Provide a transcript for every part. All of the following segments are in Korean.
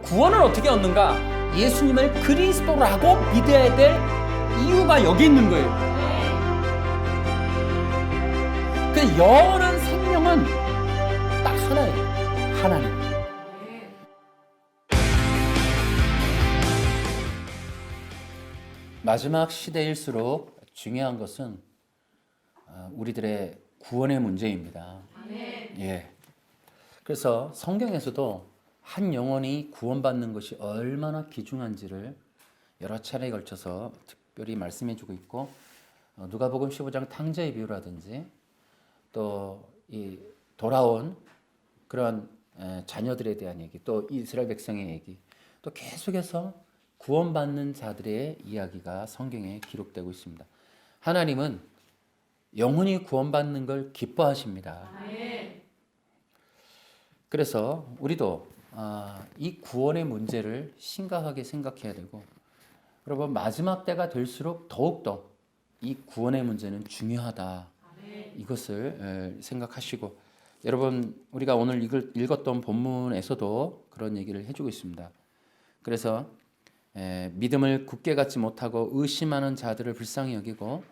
구원을 어떻게 얻는가? 예수님을 그리스도라고 믿어야 될 이유가 여기 있는 거예요. 그 영원한 생명은 딱 하나예요. 하나님. 마지막 시대일수록 중요한 것은 우리들의 구원의 문제입니다. 예. 그래서 성경에서도 한 영혼이 구원받는 것이 얼마나 귀중한지를 여러 차례에 걸쳐서 특별히 말씀해주고 있고, 누가복음 15장 탕자의 비유라든지 또 이 돌아온 그런 자녀들에 대한 얘기, 또 이스라엘 백성의 얘기, 또 계속해서 구원받는 자들의 이야기가 성경에 기록되고 있습니다. 하나님은 영혼이 구원받는 걸 기뻐하십니다. 그래서 우리도 이 구원의 문제를 심각하게 생각해야 되고, 여러분 마지막 때가 될수록 더욱더 이 구원의 문제는 중요하다. 이것을 생각하시고, 여러분 우리가 오늘 읽었던 본문에서도 그런 얘기를 해주고 있습니다. 그래서 믿음을 굳게 갖지 못하고 의심하는 자들을 불쌍히 여기고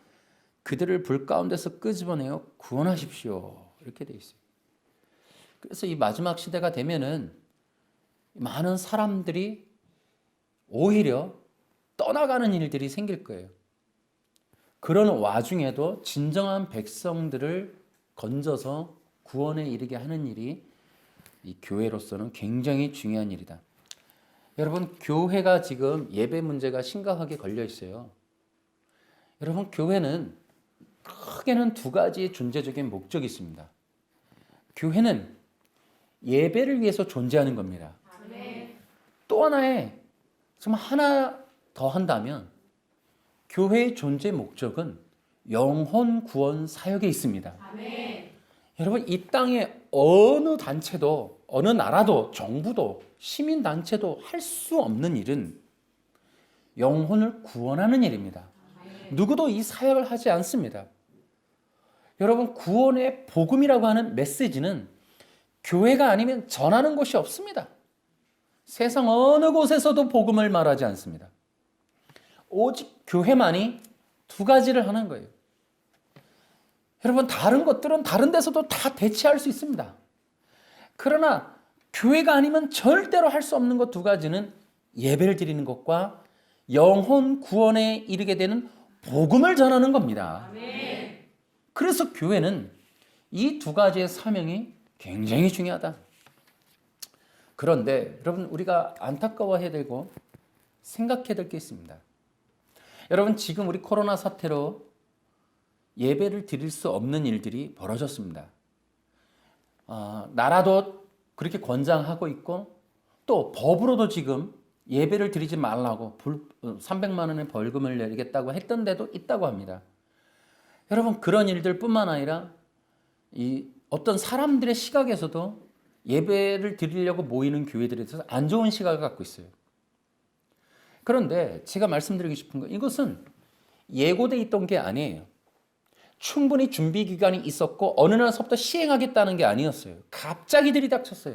그들을 불 가운데서 끄집어내어 구원하십시오. 이렇게 돼 있어요. 그래서 이 마지막 시대가 되면은 많은 사람들이 오히려 떠나가는 일들이 생길 거예요. 그런 와중에도 진정한 백성들을 건져서 구원에 이르게 하는 일이 이 교회로서는 굉장히 중요한 일이다. 여러분, 교회가 지금 예배 문제가 심각하게 걸려 있어요. 여러분, 교회는 크게는 두 가지의 존재적인 목적이 있습니다. 교회는 예배를 위해서 존재하는 겁니다. 또 하나의, 정말 하나 더 한다면 교회의 존재 목적은 영혼 구원 사역에 있습니다. 여러분, 이 땅에 어느 단체도, 어느 나라도, 정부도, 시민단체도 할 수 없는 일은 영혼을 구원하는 일입니다. 누구도 이 사역을 하지 않습니다. 여러분, 구원의 복음이라고 하는 메시지는 교회가 아니면 전하는 곳이 없습니다. 세상 어느 곳에서도 복음을 말하지 않습니다. 오직 교회만이 두 가지를 하는 거예요. 여러분, 다른 것들은 다른 데서도 다 대체할 수 있습니다. 그러나 교회가 아니면 절대로 할 수 없는 것 두 가지는 예배를 드리는 것과 영혼 구원에 이르게 되는 복음을 전하는 겁니다. 그래서 교회는 이 두 가지의 사명이 굉장히 중요하다. 그런데 여러분, 우리가 안타까워해야 되고 생각해야 될 게 있습니다. 여러분, 지금 우리 코로나 사태로 예배를 드릴 수 없는 일들이 벌어졌습니다. 나라도 그렇게 권장하고 있고, 또 법으로도 지금 예배를 드리지 말라고 300만 원의 벌금을 내리겠다고 했던 데도 있다고 합니다. 여러분, 그런 일들뿐만 아니라 이 어떤 사람들의 시각에서도 예배를 드리려고 모이는 교회들에 대해서 안 좋은 시각을 갖고 있어요. 그런데 제가 말씀드리고 싶은 건, 이것은 예고돼 있던 게 아니에요. 충분히 준비 기간이 있었고 어느 날서부터 시행하겠다는 게 아니었어요. 갑자기 들이닥쳤어요.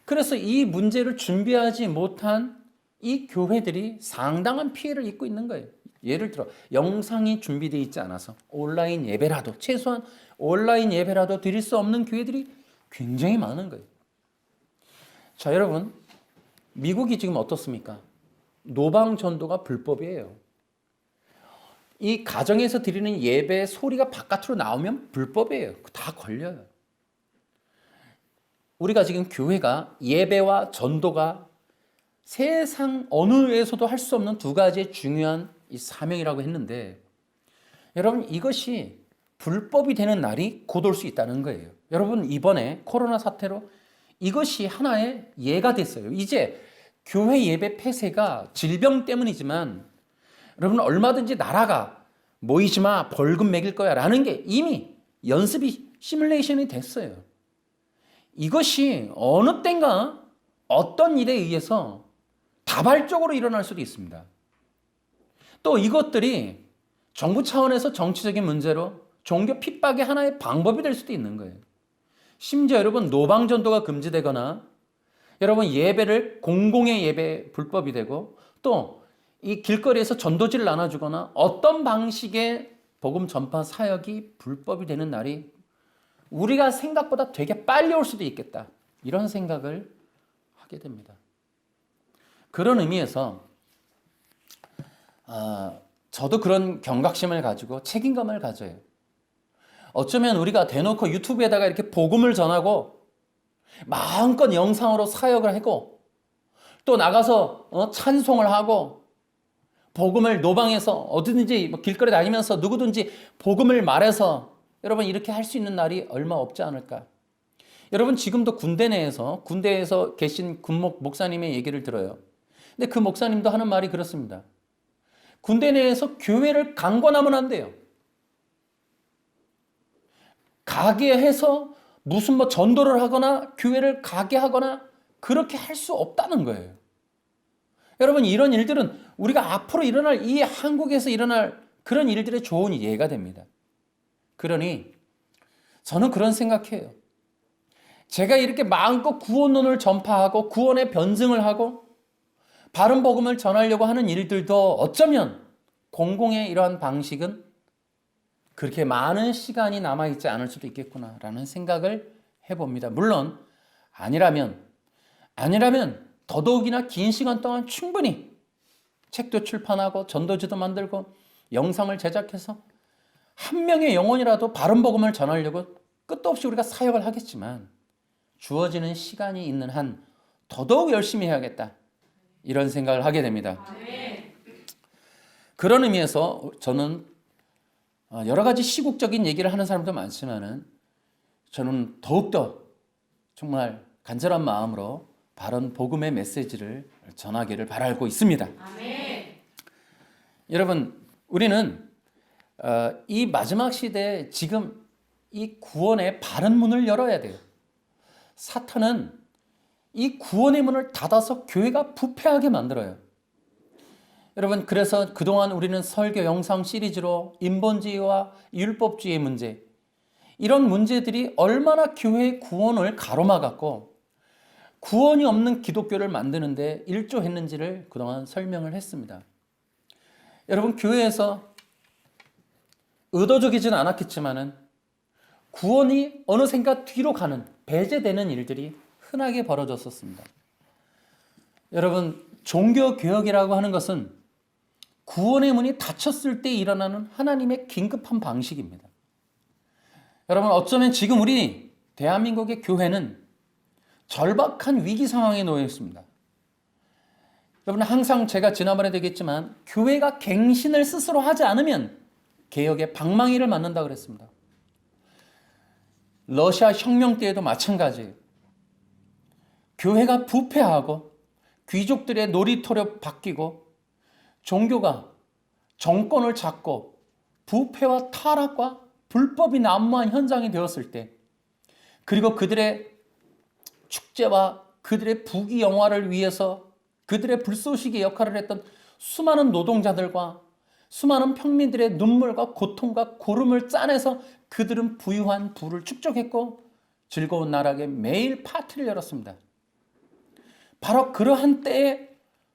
그래서 이 문제를 준비하지 못한 이 교회들이 상당한 피해를 입고 있는 거예요. 예를 들어 영상이 준비되어 있지 않아서 온라인 예배라도, 최소한 온라인 예배라도 드릴 수 없는 교회들이 굉장히 많은 거예요. 자, 여러분, 미국이 지금 어떻습니까? 노방 전도가 불법이에요. 이 가정에서 드리는 예배 소리가 바깥으로 나오면 불법이에요. 다 걸려요. 우리가 지금 교회가 예배와 전도가 세상 어느 에서도 할 수 없는 두 가지의 중요한 이 사명이라고 했는데, 여러분, 이것이 불법이 되는 날이 곧 올 수 있다는 거예요. 여러분, 이번에 코로나 사태로 이것이 하나의 예가 됐어요. 이제 교회 예배 폐쇄가 질병 때문이지만, 여러분, 얼마든지 나라가 모이지 마, 벌금 매길 거야 라는 게 이미 연습이 시뮬레이션이 됐어요. 이것이 어느 땐가 어떤 일에 의해서 다발적으로 일어날 수도 있습니다. 또 이것들이 정부 차원에서 정치적인 문제로 종교 핍박의 하나의 방법이 될 수도 있는 거예요. 심지어 여러분, 노방전도가 금지되거나, 여러분 예배를 공공의 예배 불법이 되고 또 이 길거리에서 전도지를 나눠주거나 어떤 방식의 복음 전파 사역이 불법이 되는 날이 우리가 생각보다 되게 빨리 올 수도 있겠다. 이런 생각을 하게 됩니다. 그런 의미에서 저도 그런 경각심을 가지고 책임감을 가져요. 어쩌면 우리가 대놓고 유튜브에다가 이렇게 복음을 전하고 마음껏 영상으로 사역을 하고 또 나가서 찬송을 하고 복음을 노방해서 어디든지 길거리 다니면서 누구든지 복음을 말해서 여러분 이렇게 할 수 있는 날이 얼마 없지 않을까. 여러분 지금도 군대에서 계신 군목 목사님의 얘기를 들어요. 근데 그 목사님도 하는 말이 그렇습니다. 군대 내에서 교회를 강권하면 안 돼요. 가게 해서 무슨 전도를 하거나 교회를 가게 하거나 그렇게 할 수 없다는 거예요. 여러분 이런 일들은 우리가 앞으로 일어날 이 한국에서 일어날 그런 일들의 좋은 예가 됩니다. 그러니 저는 그런 생각해요. 제가 이렇게 마음껏 구원론을 전파하고 구원의 변증을 하고 바른 복음을 전하려고 하는 일들도 어쩌면 공공의 이러한 방식은 그렇게 많은 시간이 남아있지 않을 수도 있겠구나라는 생각을 해봅니다. 물론 아니라면 더더욱이나 긴 시간 동안 충분히 책도 출판하고 전도지도 만들고 영상을 제작해서 한 명의 영혼이라도 바른 복음을 전하려고 끝도 없이 우리가 사역을 하겠지만 주어지는 시간이 있는 한 더더욱 열심히 해야겠다 이런 생각을 하게 됩니다. 그런 의미에서 저는 여러 가지 시국적인 얘기를 하는 사람도 많지만은 저는 더욱더 정말 간절한 마음으로 바른 복음의 메시지를 전하기를 바라고 있습니다. 아멘. 여러분 우리는 이 마지막 시대에 지금 이 구원의 바른 문을 열어야 돼요. 사탄은 이 구원의 문을 닫아서 교회가 부패하게 만들어요. 여러분 그래서 그동안 우리는 설교 영상 시리즈로 인본주의와 율법주의의 문제 이런 문제들이 얼마나 교회의 구원을 가로막았고 구원이 없는 기독교를 만드는데 일조했는지를 그동안 설명을 했습니다. 여러분 교회에서 의도적이지는 않았겠지만은 구원이 어느샌가 뒤로 가는 배제되는 일들이 흔하게 벌어졌었습니다. 여러분 종교개혁이라고 하는 것은 구원의 문이 닫혔을 때 일어나는 하나님의 긴급한 방식입니다. 여러분 어쩌면 지금 우리 대한민국의 교회는 절박한 위기 상황에 놓여 있습니다. 여러분 항상 제가 지난번에도 얘기했지만 교회가 갱신을 스스로 하지 않으면 개혁의 방망이를 맞는다 그랬습니다. 러시아 혁명 때에도 마찬가지예요. 교회가 부패하고 귀족들의 놀이터로 바뀌고 종교가 정권을 잡고 부패와 타락과 불법이 난무한 현장이 되었을 때 그리고 그들의 축제와 그들의 부귀영화를 위해서 그들의 불쏘시개 역할을 했던 수많은 노동자들과 수많은 평민들의 눈물과 고통과 고름을 짜내서 그들은 부유한 부를 축적했고 즐거운 나락에 매일 파티를 열었습니다. 바로 그러한 때에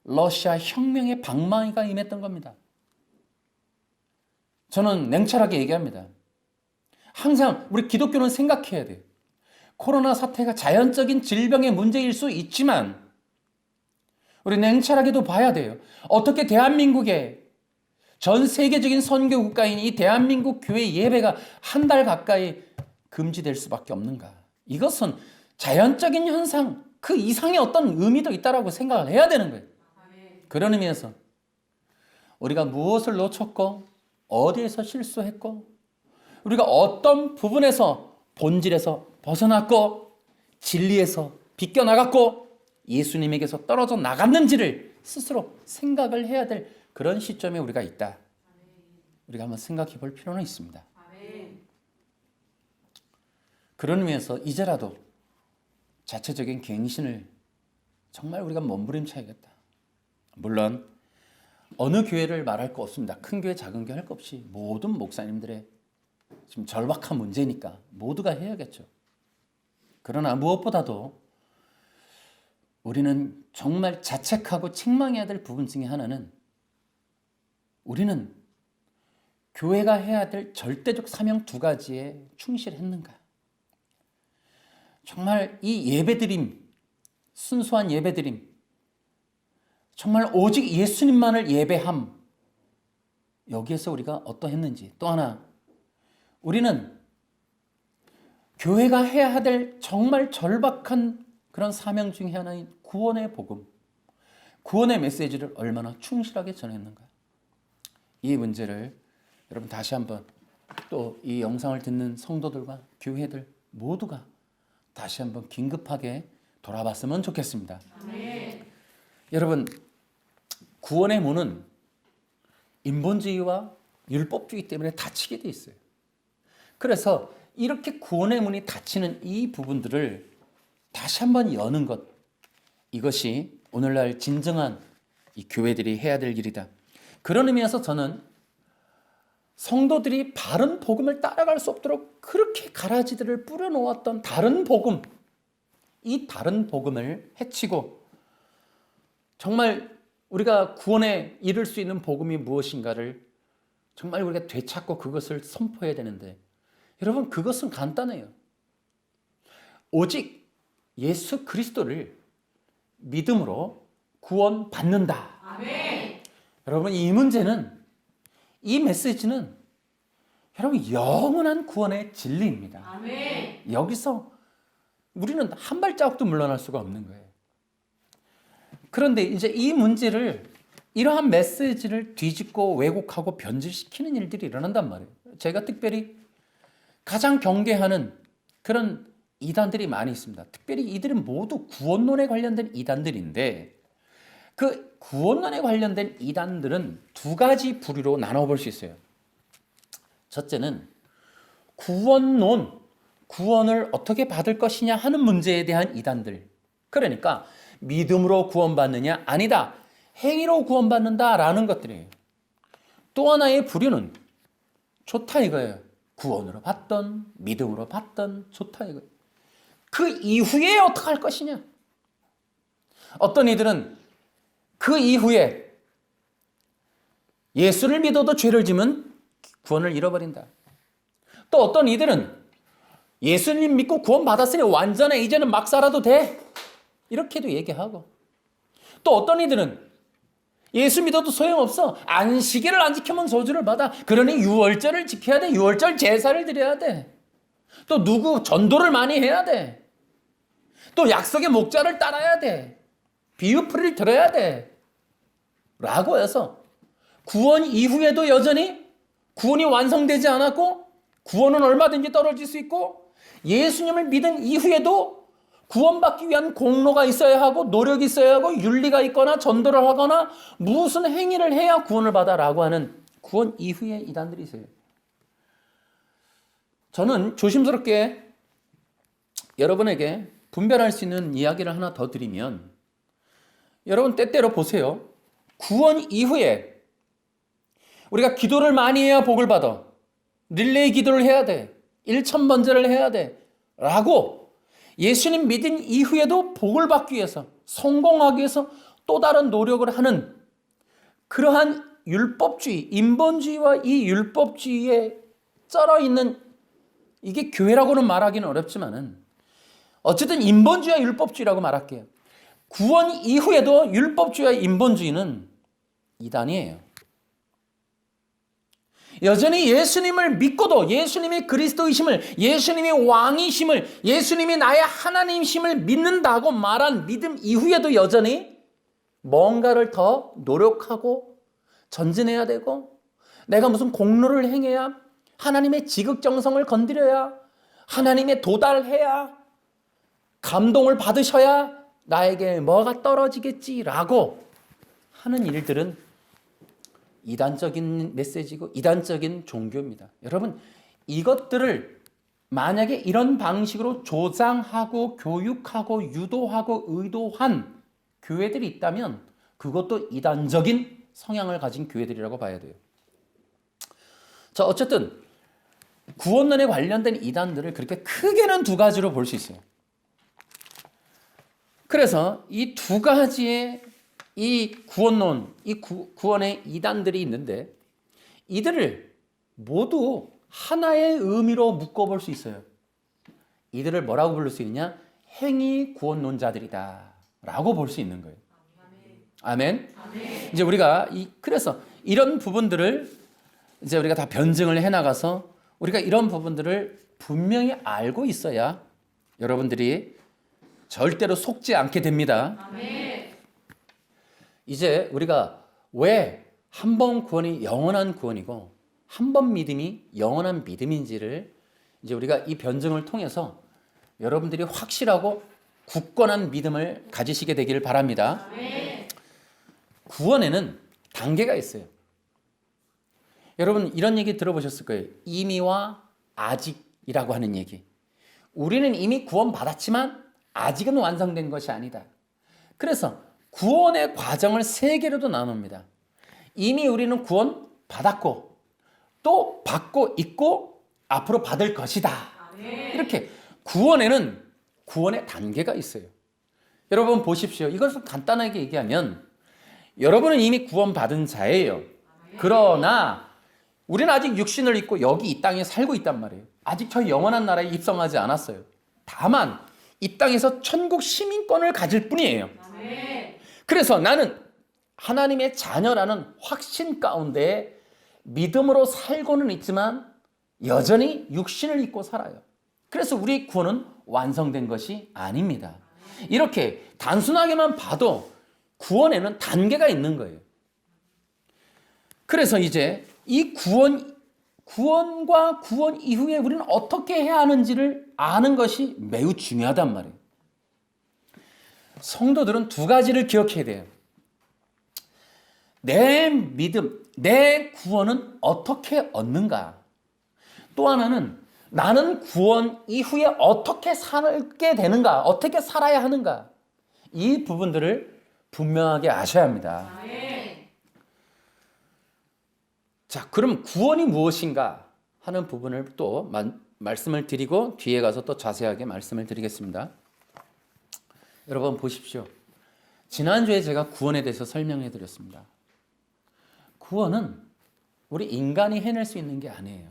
러시아 혁명의 방망이가 임했던 겁니다. 저는 냉철하게 얘기합니다. 항상 우리 기독교는 생각해야 돼요. 코로나 사태가 자연적인 질병의 문제일 수 있지만 우리 냉철하게도 봐야 돼요. 어떻게 대한민국의 전 세계적인 선교 국가인 이 대한민국 교회 예배가 한 달 가까이 금지될 수밖에 없는가? 이것은 자연적인 현상, 그 이상의 어떤 의미도 있다라고 생각을 해야 되는 거예요. 그런 의미에서 우리가 무엇을 놓쳤고 어디에서 실수했고 우리가 어떤 부분에서 본질에서 벗어났고 진리에서 비껴나갔고 예수님에게서 떨어져 나갔는지를 스스로 생각을 해야 될 그런 시점에 우리가 있다. 우리가 한번 생각해 볼 필요는 있습니다. 그런 의미에서 이제라도 자체적인 갱신을 정말 우리가 몸부림쳐야겠다. 물론 어느 교회를 말할 거 없습니다. 큰 교회 작은 교회 할 거 없이 모든 목사님들의 지금 절박한 문제니까 모두가 해야겠죠. 그러나 무엇보다도 우리는 정말 자책하고 책망해야 될 부분 중에 하나는 우리는 교회가 해야 될 절대적 사명 두 가지에 충실했는가? 정말 이 예배드림, 순수한 예배드림, 정말 오직 예수님만을 예배함, 여기에서 우리가 어떠했는지. 또 하나, 우리는 교회가 해야 될 정말 절박한 그런 사명 중에 하나인 구원의 복음, 구원의 메시지를 얼마나 충실하게 전했는가. 이 문제를 여러분 다시 한번 또 이 영상을 듣는 성도들과 교회들 모두가 다시 한번 긴급하게 돌아봤으면 좋겠습니다. 아멘. 여러분, 구원의 문은 인본주의와 율법주의 때문에 닫히게 돼 있어요. 그래서 이렇게 구원의 문이 닫히는 이 부분들을 다시 한번 여는 것, 이것이 오늘날 진정한 이 교회들이 해야 될 일이다. 그런 의미에서 저는 성도들이 바른 복음을 따라갈 수 없도록 그렇게 가라지들을 뿌려놓았던 다른 복음, 이 다른 복음을 해치고 정말 우리가 구원에 이를 수 있는 복음이 무엇인가를 정말 우리가 되찾고 그것을 선포해야 되는데, 여러분, 그것은 간단해요. 오직 예수 그리스도를 믿음으로 구원받는다. 아멘. 여러분, 이 문제는, 이 메시지는 여러분 영원한 구원의 진리입니다. 아멘. 여기서 우리는 한 발자국도 물러날 수가 없는 거예요. 그런데 이제 이 문제를, 이러한 메시지를 뒤집고 왜곡하고 변질시키는 일들이 일어난단 말이에요. 제가 특별히 가장 경계하는 그런 이단들이 많이 있습니다. 특별히 이들은 모두 구원론에 관련된 이단들인데, 그 구원론에 관련된 이단들은 두 가지 부류로 나눠볼 수 있어요. 첫째는 구원론, 구원을 어떻게 받을 것이냐 하는 문제에 대한 이단들. 그러니까 믿음으로 구원받느냐? 아니다. 행위로 구원받는다라는 것들이에요. 또 하나의 부류는 좋다 이거예요. 구원으로 받던 믿음으로 받던 좋다 이거예요. 그 이후에 어떻게 할 것이냐? 어떤 이들은 그 이후에 예수를 믿어도 죄를 지면 구원을 잃어버린다. 또 어떤 이들은 예수님 믿고 구원 받았으니 완전해, 이제는 막 살아도 돼, 이렇게도 얘기하고, 또 어떤 이들은 예수 믿어도 소용없어, 안식일을 안 지키면 저주를 받아, 그러니 유월절을 지켜야 돼, 유월절 제사를 드려야 돼, 또 누구 전도를 많이 해야 돼, 또 약속의 목자를 따라야 돼, 비유풀이를 들어야 돼 라고 해서 구원 이후에도 여전히 구원이 완성되지 않았고, 구원은 얼마든지 떨어질 수 있고, 예수님을 믿은 이후에도 구원받기 위한 공로가 있어야 하고, 노력이 있어야 하고, 윤리가 있거나 전도를 하거나 무슨 행위를 해야 구원을 받아라고 하는 구원 이후의 이단들이 있어요. 저는 조심스럽게 여러분에게 분별할 수 있는 이야기를 하나 더 드리면, 여러분 때때로 보세요. 구원 이후에 우리가 기도를 많이 해야 복을 받아, 릴레이 기도를 해야 돼, 일천번제를 해야 돼 라고 예수님 믿은 이후에도 복을 받기 위해서, 성공하기 위해서 또 다른 노력을 하는 그러한 율법주의, 인본주의와 이 율법주의에 쩔어있는, 이게 교회라고는 말하기는 어렵지만은 어쨌든 인본주의와 율법주의라고 말할게요. 구원 이후에도 율법주의와 인본주의는 이단이에요. 여전히 예수님을 믿고도, 예수님이 그리스도이심을, 예수님이 왕이심을, 예수님이 나의 하나님이심을 믿는다고 말한 믿음 이후에도 여전히 뭔가를 더 노력하고 전진해야 되고, 내가 무슨 공로를 행해야, 하나님의 지극정성을 건드려야, 하나님의 도달해야, 감동을 받으셔야 나에게 뭐가 떨어지겠지라고 하는 일들은 이단적인 메시지고 이단적인 종교입니다. 여러분, 이것들을 만약에 이런 방식으로 조장하고 교육하고 유도하고 의도한 교회들이 있다면 그것도 이단적인 성향을 가진 교회들이라고 봐야 돼요. 자, 어쨌든 구원론에 관련된 이단들을 그렇게 크게는 두 가지로 볼 수 있어요. 그래서 이 두 가지의 이 구원론, 이 구원의 이단들이 있는데 이들을 모두 하나의 의미로 묶어볼 수 있어요. 이들을 뭐라고 부를 수 있냐? 행위 구원론자들이다 라고 볼 수 있는 거예요. 아멘. 아멘. 이제 우리가 그래서 이런 부분들을 이제 우리가 다 변증을 해나가서 우리가 이런 부분들을 분명히 알고 있어야 여러분들이 절대로 속지 않게 됩니다. 아멘. 이제 우리가 왜 한 번 구원이 영원한 구원이고 한 번 믿음이 영원한 믿음인지를 이제 우리가 이 변증을 통해서 여러분들이 확실하고 굳건한 믿음을 가지시게 되기를 바랍니다. 아멘. 구원에는 단계가 있어요. 여러분 이런 얘기 들어보셨을 거예요. 이미와 아직이라고 하는 얘기. 우리는 이미 구원 받았지만 아직은 완성된 것이 아니다. 그래서 구원의 과정을 세 개로도 나눕니다. 이미 우리는 구원 받았고 또 받고 있고 앞으로 받을 것이다. 이렇게 구원에는 구원의 단계가 있어요. 여러분 보십시오. 이것을 간단하게 얘기하면 여러분은 이미 구원 받은 자예요. 그러나 우리는 아직 육신을 입고 여기 이 땅에 살고 있단 말이에요. 아직 저 영원한 나라에 입성하지 않았어요. 다만 이 땅에서 천국 시민권을 가질 뿐이에요. 그래서 나는 하나님의 자녀라는 확신 가운데 믿음으로 살고는 있지만 여전히 육신을 입고 살아요. 그래서 우리 구원은 완성된 것이 아닙니다. 이렇게 단순하게만 봐도 구원에는 단계가 있는 거예요. 그래서 이제 이 구원과 구원 이후에 우리는 어떻게 해야 하는지를 아는 것이 매우 중요하단 말이에요. 성도들은 두 가지를 기억해야 돼요. 내 믿음, 내 구원은 어떻게 얻는가? 또 하나는 나는 구원 이후에 어떻게 살게 되는가? 어떻게 살아야 하는가? 이 부분들을 분명하게 아셔야 합니다. 자, 그럼 구원이 무엇인가 하는 부분을 또 말씀을 드리고 뒤에 가서 또 자세하게 말씀을 드리겠습니다. 여러분 보십시오. 지난주에 제가 구원에 대해서 설명해 드렸습니다. 구원은 우리 인간이 해낼 수 있는 게 아니에요.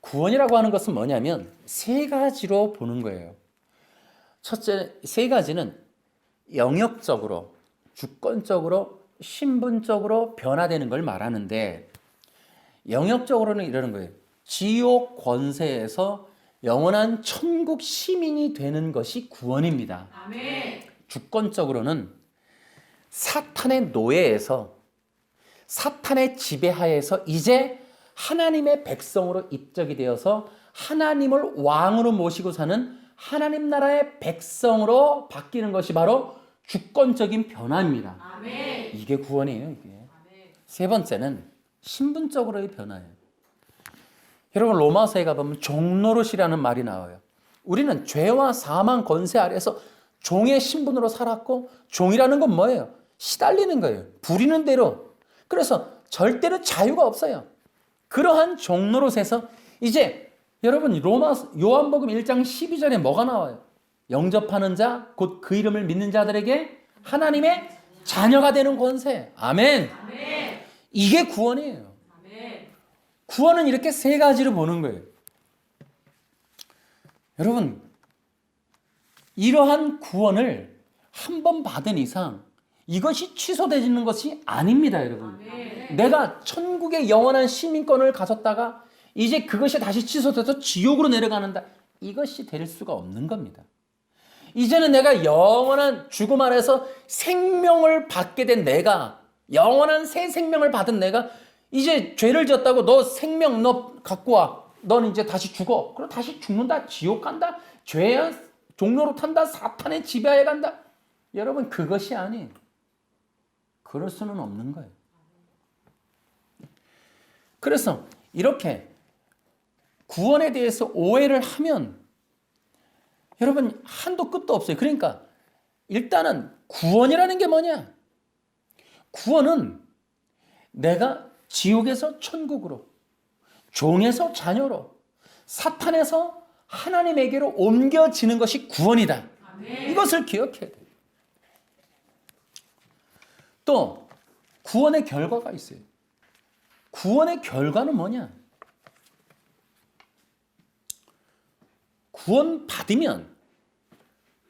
구원이라고 하는 것은 뭐냐면 세 가지로 보는 거예요. 첫째, 세 가지는 영역적으로, 주권적으로, 신분적으로 변화되는 걸 말하는데 영역적으로는 이러는 거예요. 지옥 권세에서 영원한 천국 시민이 되는 것이 구원입니다. 아멘. 주권적으로는 사탄의 노예에서 사탄의 지배하에서 이제 하나님의 백성으로 입적이 되어서 하나님을 왕으로 모시고 사는 하나님 나라의 백성으로 바뀌는 것이 바로 주권적인 변화입니다. 아멘. 이게 구원이에요. 이게. 아멘. 세 번째는 신분적으로의 변화예요. 여러분 로마서에 가보면 종노릇이라는 말이 나와요. 우리는 죄와 사망 권세 아래에서 종의 신분으로 살았고 종이라는 건 뭐예요? 시달리는 거예요. 부리는 대로. 그래서 절대로 자유가 없어요. 그러한 종노릇에서 이제 여러분 요한복음 1장 12절에 뭐가 나와요? 영접하는 자, 곧 그 이름을 믿는 자들에게 하나님의 자녀가 되는 권세. 아멘. 아멘. 이게 구원이에요. 아멘. 구원은 이렇게 세 가지로 보는 거예요. 여러분, 이러한 구원을 한 번 받은 이상 이것이 취소되는 것이 아닙니다, 여러분. 아멘. 내가 천국의 영원한 시민권을 가졌다가 이제 그것이 다시 취소돼서 지옥으로 내려가는다. 이것이 될 수가 없는 겁니다. 이제는 내가 영원한 죽음 아래서 생명을 받게 된 내가, 영원한 새 생명을 받은 내가 이제 죄를 지었다고 너 생명 너 갖고 와. 넌 이제 다시 죽어. 그럼 다시 죽는다. 지옥 간다. 죄의 종로로 탄다. 사탄의 지배하에 간다. 여러분 그것이 아니에요. 그럴 수는 없는 거예요. 그래서 이렇게 구원에 대해서 오해를 하면 여러분 한도 끝도 없어요. 그러니까 일단은 구원이라는 게 뭐냐? 구원은 내가 지옥에서 천국으로, 종에서 자녀로, 사탄에서 하나님에게로 옮겨지는 것이 구원이다. 이것을 기억해야 돼요. 또 구원의 결과가 있어요. 구원의 결과는 뭐냐? 구원 받으면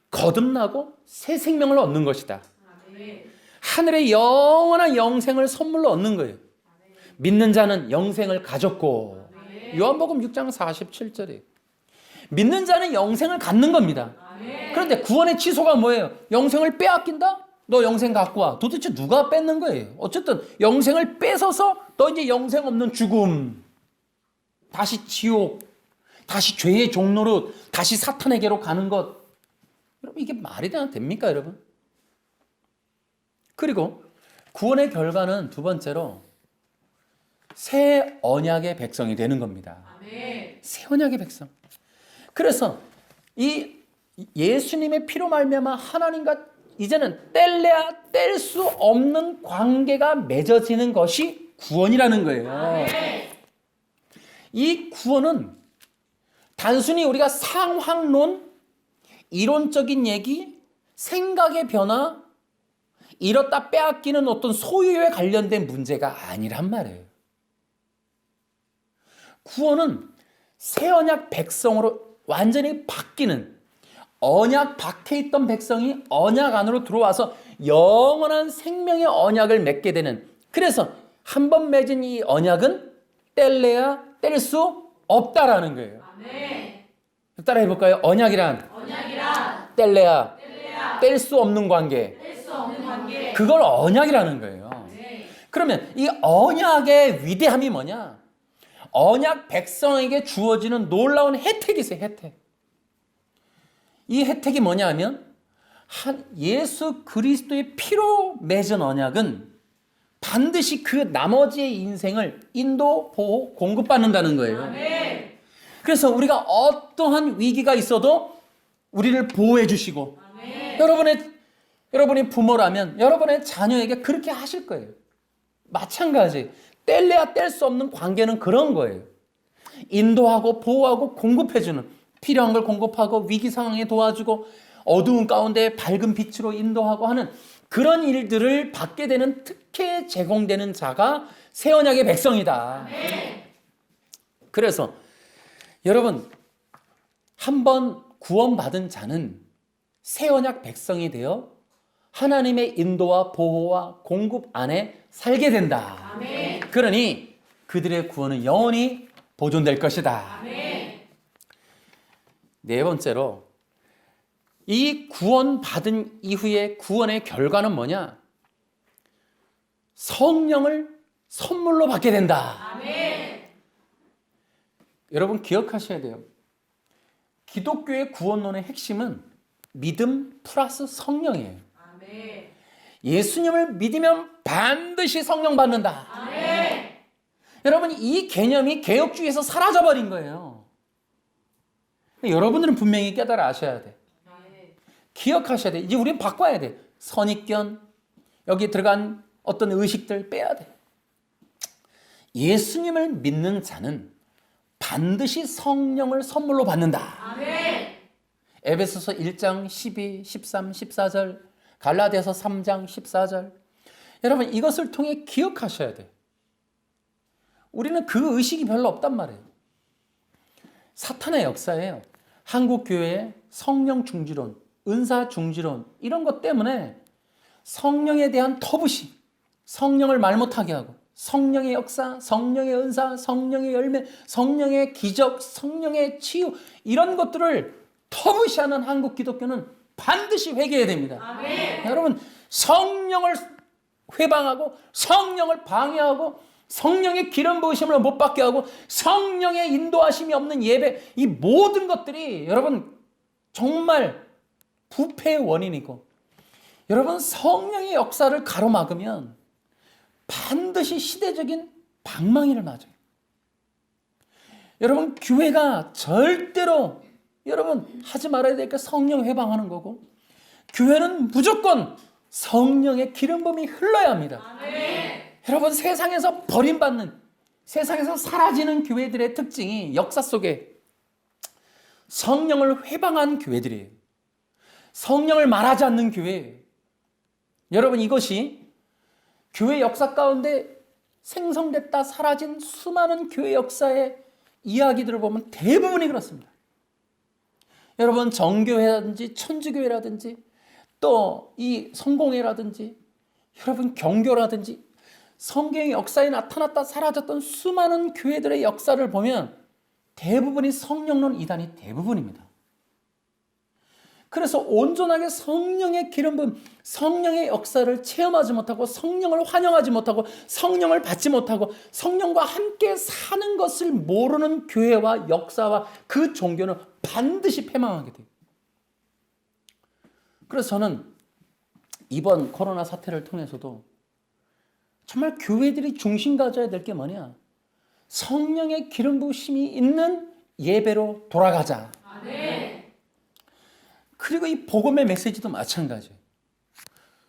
거듭나고 새 생명을 얻는 것이다. 하늘의 영원한 영생을 선물로 얻는 거예요. 믿는 자는 영생을 가졌고, 요한복음 6장 47절에 믿는 자는 영생을 갖는 겁니다. 그런데 구원의 취소가 뭐예요? 영생을 빼앗긴다? 너 영생 갖고 와. 도대체 누가 뺏는 거예요? 어쨌든 영생을 뺏어서 너 이제 영생 없는 죽음, 다시 지옥, 다시 죄의 종로로, 다시 사탄에게로 가는 것. 여러분, 이게 말이 됩니까, 여러분? 그리고 구원의 결과는 두 번째로 새 언약의 백성이 되는 겁니다. 새 언약의 백성. 그래서 이 예수님의 피로 말미암아 하나님과 이제는 뗄래야 뗄 수 없는 관계가 맺어지는 것이 구원이라는 거예요. 이 구원은 단순히 우리가 상황론, 이론적인 얘기, 생각의 변화, 잃었다 빼앗기는 어떤 소유에 관련된 문제가 아니란 말이에요. 구원은 새 언약 백성으로 완전히 바뀌는, 언약 밖에 있던 백성이 언약 안으로 들어와서 영원한 생명의 언약을 맺게 되는, 그래서 한 번 맺은 이 언약은 뗄래야 뗄 수 없다라는 거예요. 따라해 볼까요? 언약이란 뗄래야 뗄 수 없는 관계. 그걸 언약이라는 거예요. 그러면 이 언약의 위대함이 뭐냐? 언약 백성에게 주어지는 놀라운 혜택이 있어요. 혜택. 이 혜택이 뭐냐 하면 예수 그리스도의 피로 맺은 언약은 반드시 그 나머지의 인생을 인도, 보호, 공급받는다는 거예요. 그래서 우리가 어떠한 위기가 있어도 우리를 보호해 주시고, 여러분이 부모라면 여러분의 자녀에게 그렇게 하실 거예요. 마찬가지. 뗄래야 뗄 수 없는 관계는 그런 거예요. 인도하고 보호하고 공급해주는, 필요한 걸 공급하고 위기 상황에 도와주고 어두운 가운데 밝은 빛으로 인도하고 하는 그런 일들을 받게 되는 특혜 제공되는 자가 새 언약의 백성이다. 그래서 여러분, 한번 구원받은 자는 새 언약 백성이 되어 하나님의 인도와 보호와 공급 안에 살게 된다. 그러니 그들의 구원은 영원히 보존될 것이다. 네 번째로, 이 구원받은 이후의 구원의 결과는 뭐냐? 성령을 선물로 받게 된다. 여러분 기억하셔야 돼요. 기독교의 구원론의 핵심은 믿음 플러스 성령이에요. 예수님을 믿으면 반드시 성령 받는다. 여러분, 이 개념이 개혁주의에서 사라져버린 거예요. 여러분들은 분명히 깨달아 아셔야 돼. 기억하셔야 돼. 이제 우리는 바꿔야 돼. 선입견, 여기 들어간 어떤 의식들 빼야 돼. 예수님을 믿는 자는 반드시 성령을 선물로 받는다. 에베소서 1장 12, 13, 14절, 갈라디아서 3장 14절. 여러분, 이것을 통해 기억하셔야 돼. 우리는 그 의식이 별로 없단 말이에요. 사탄의 역사예요. 한국 교회의 성령 중지론, 은사 중지론, 이런 것 때문에 성령에 대한 터부심, 성령을 말 못하게 하고, 성령의 역사, 성령의 은사, 성령의 열매, 성령의 기적, 성령의 치유, 이런 것들을 터부시하는 한국 기독교는 반드시 회개해야 됩니다. 여러분, 성령을 회방하고, 성령을 방해하고, 성령의 기름 부으심을 못 받게 하고, 성령의 인도하심이 없는 예배, 이 모든 것들이 여러분 정말 부패의 원인이고, 여러분 성령의 역사를 가로막으면 반드시 시대적인 방망이를 맞아요. 여러분, 교회가 절대로 여러분 하지 말아야 될 게 성령 회방하는 거고, 교회는 무조건 성령의 기름 부음이 흘러야 합니다. 여러분, 세상에서 버림받는, 세상에서 사라지는 교회들의 특징이 역사 속에 성령을 회방한 교회들이에요. 성령을 말하지 않는 교회. 여러분, 이것이 교회 역사 가운데 생성됐다 사라진 수많은 교회 역사의 이야기들을 보면 대부분이 그렇습니다. 여러분, 정교회라든지 천주교회라든지 또 이 성공회라든지 여러분 경교라든지 성경의 역사에 나타났다 사라졌던 수많은 교회들의 역사를 보면 대부분이 성령론 이단이 대부분입니다. 그래서 온전하게 성령의 기름 부음, 성령의 역사를 체험하지 못하고 성령을 환영하지 못하고 성령을 받지 못하고 성령과 함께 사는 것을 모르는 교회와 역사와 그 종교는 반드시 패망하게 돼요. 그래서 저는 이번 코로나 사태를 통해서도 정말 교회들이 중심 가져야 될 게 뭐냐? 성령의 기름 부으심이 있는 예배로 돌아가자. 아멘. 그리고 이 복음의 메시지도 마찬가지예요.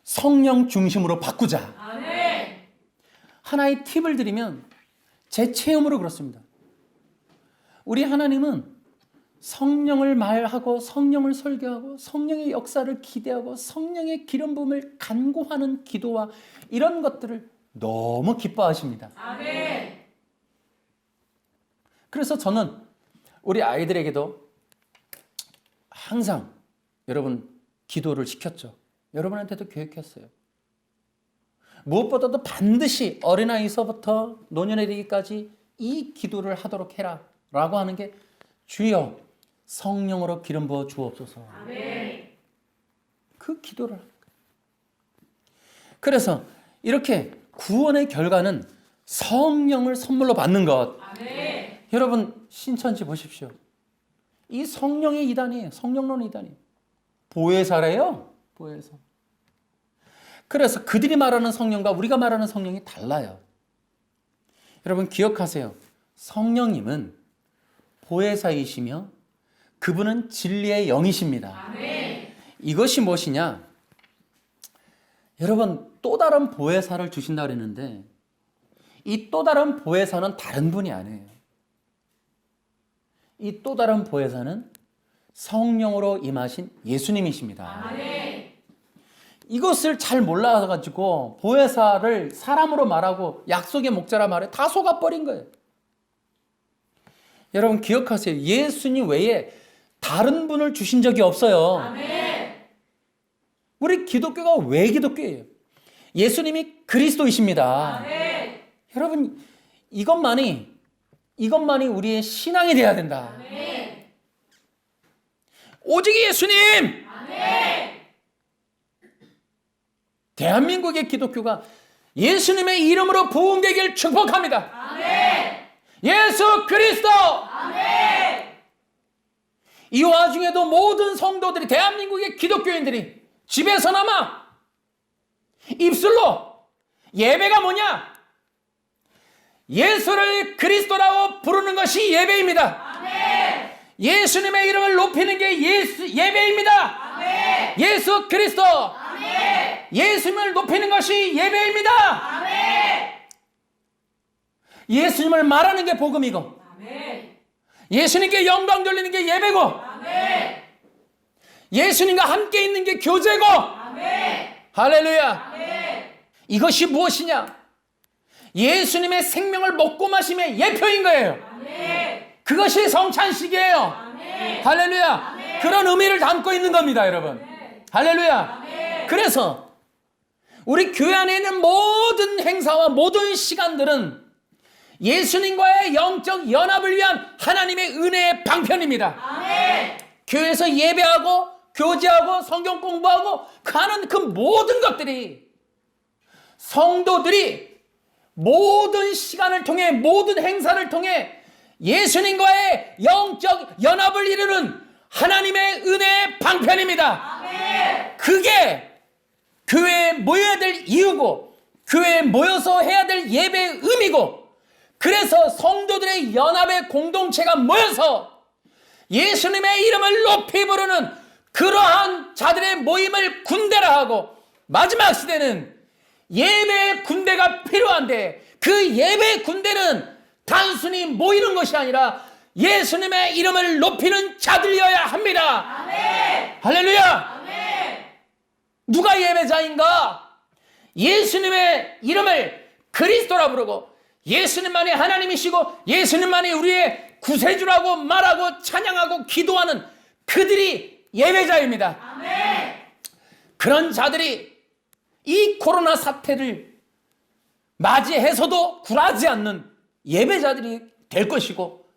성령 중심으로 바꾸자. 아멘. 하나의 팁을 드리면 제 체험으로 그렇습니다. 우리 하나님은 성령을 말하고 성령을 설교하고 성령의 역사를 기대하고 성령의 기름 부음을 간구하는 기도와 이런 것들을 너무 기뻐하십니다. 아멘. 그래서 저는 우리 아이들에게도 항상 여러분 기도를 시켰죠. 여러분한테도 교육했어요. 무엇보다도 반드시 어린아이서부터 노년에 이르기까지 이 기도를 하도록 해라 라고 하는 게 주여 성령으로 기름 부어 주옵소서. 아멘. 그 기도를 합니다. 그래서 이렇게 구원의 결과는 성령을 선물로 받는 것. 아멘. 여러분 신천지 보십시오. 이 성령의 이단이에요. 성령론 이단이에요. 보혜사래요. 보혜사. 그래서 그들이 말하는 성령과 우리가 말하는 성령이 달라요. 여러분 기억하세요. 성령님은 보혜사이시며 그분은 진리의 영이십니다. 아멘. 이것이 무엇이냐? 여러분 또 다른 보혜사를 주신다 그랬는데 이 또 다른 보혜사는 다른 분이 아니에요. 이 또 다른 보혜사는 성령으로 임하신 예수님이십니다. 아멘. 이것을 잘 몰라가지고 보혜사를 사람으로 말하고 약속의 목자라 말해 다 속아버린 거예요. 여러분 기억하세요. 예수님 외에 다른 분을 주신 적이 없어요. 아멘. 우리 기독교가 왜 기독교예요? 예수님이 그리스도이십니다. 아멘. 여러분 이것만이 우리의 신앙이 돼야 된다. 아멘. 오직 예수님. 아멘. 대한민국의 기독교가 예수님의 이름으로 부흥되길 축복합니다. 아멘. 예수 그리스도. 아멘. 이 와중에도 모든 성도들이 대한민국의 기독교인들이 집에서나마 입술로 예배가 뭐냐? 예수를 그리스도라고 부르는 것이 예배입니다. 아멘. 예수님의 이름을 높이는 게 예배입니다. 아멘. 예수 그리스도. 아멘. 예수님을 높이는 것이 예배입니다. 아멘. 예수님을 말하는 게 복음이고 아멘. 예수님께 영광 돌리는 게 예배고 아멘. 예수님과 함께 있는 게 교제고 아멘. 할렐루야. 아멘. 이것이 무엇이냐? 예수님의 생명을 먹고 마심의 예표인 거예요. 아멘. 그것이 성찬식이에요. 아멘. 할렐루야. 아멘. 그런 의미를 담고 있는 겁니다, 여러분. 아멘. 할렐루야. 아멘. 그래서 우리 교회 안에 있는 모든 행사와 모든 시간들은 예수님과의 영적 연합을 위한 하나님의 은혜의 방편입니다. 아멘. 교회에서 예배하고 교제하고 성경 공부하고 하는 그 모든 것들이 성도들이 모든 시간을 통해 모든 행사를 통해 예수님과의 영적 연합을 이루는 하나님의 은혜의 방편입니다. 아멘. 그게 교회에 모여야 될 이유고 교회에 모여서 해야 될 예배의 의미고 그래서 성도들의 연합의 공동체가 모여서 예수님의 이름을 높이 부르는 그러한 자들의 모임을 군대라 하고 마지막 시대는 예배의 군대가 필요한데 그 예배의 군대는 단순히 모이는 것이 아니라 예수님의 이름을 높이는 자들이어야 합니다. 아멘. 할렐루야. 아멘. 누가 예배자인가? 예수님의 이름을 그리스도라 부르고 예수님만이 하나님이시고 예수님만이 우리의 구세주라고 말하고 찬양하고 기도하는 그들이 예배자입니다. 아멘. 그런 자들이 이 코로나 사태를 맞이해서도 굴하지 않는 예배자들이 될 것이고,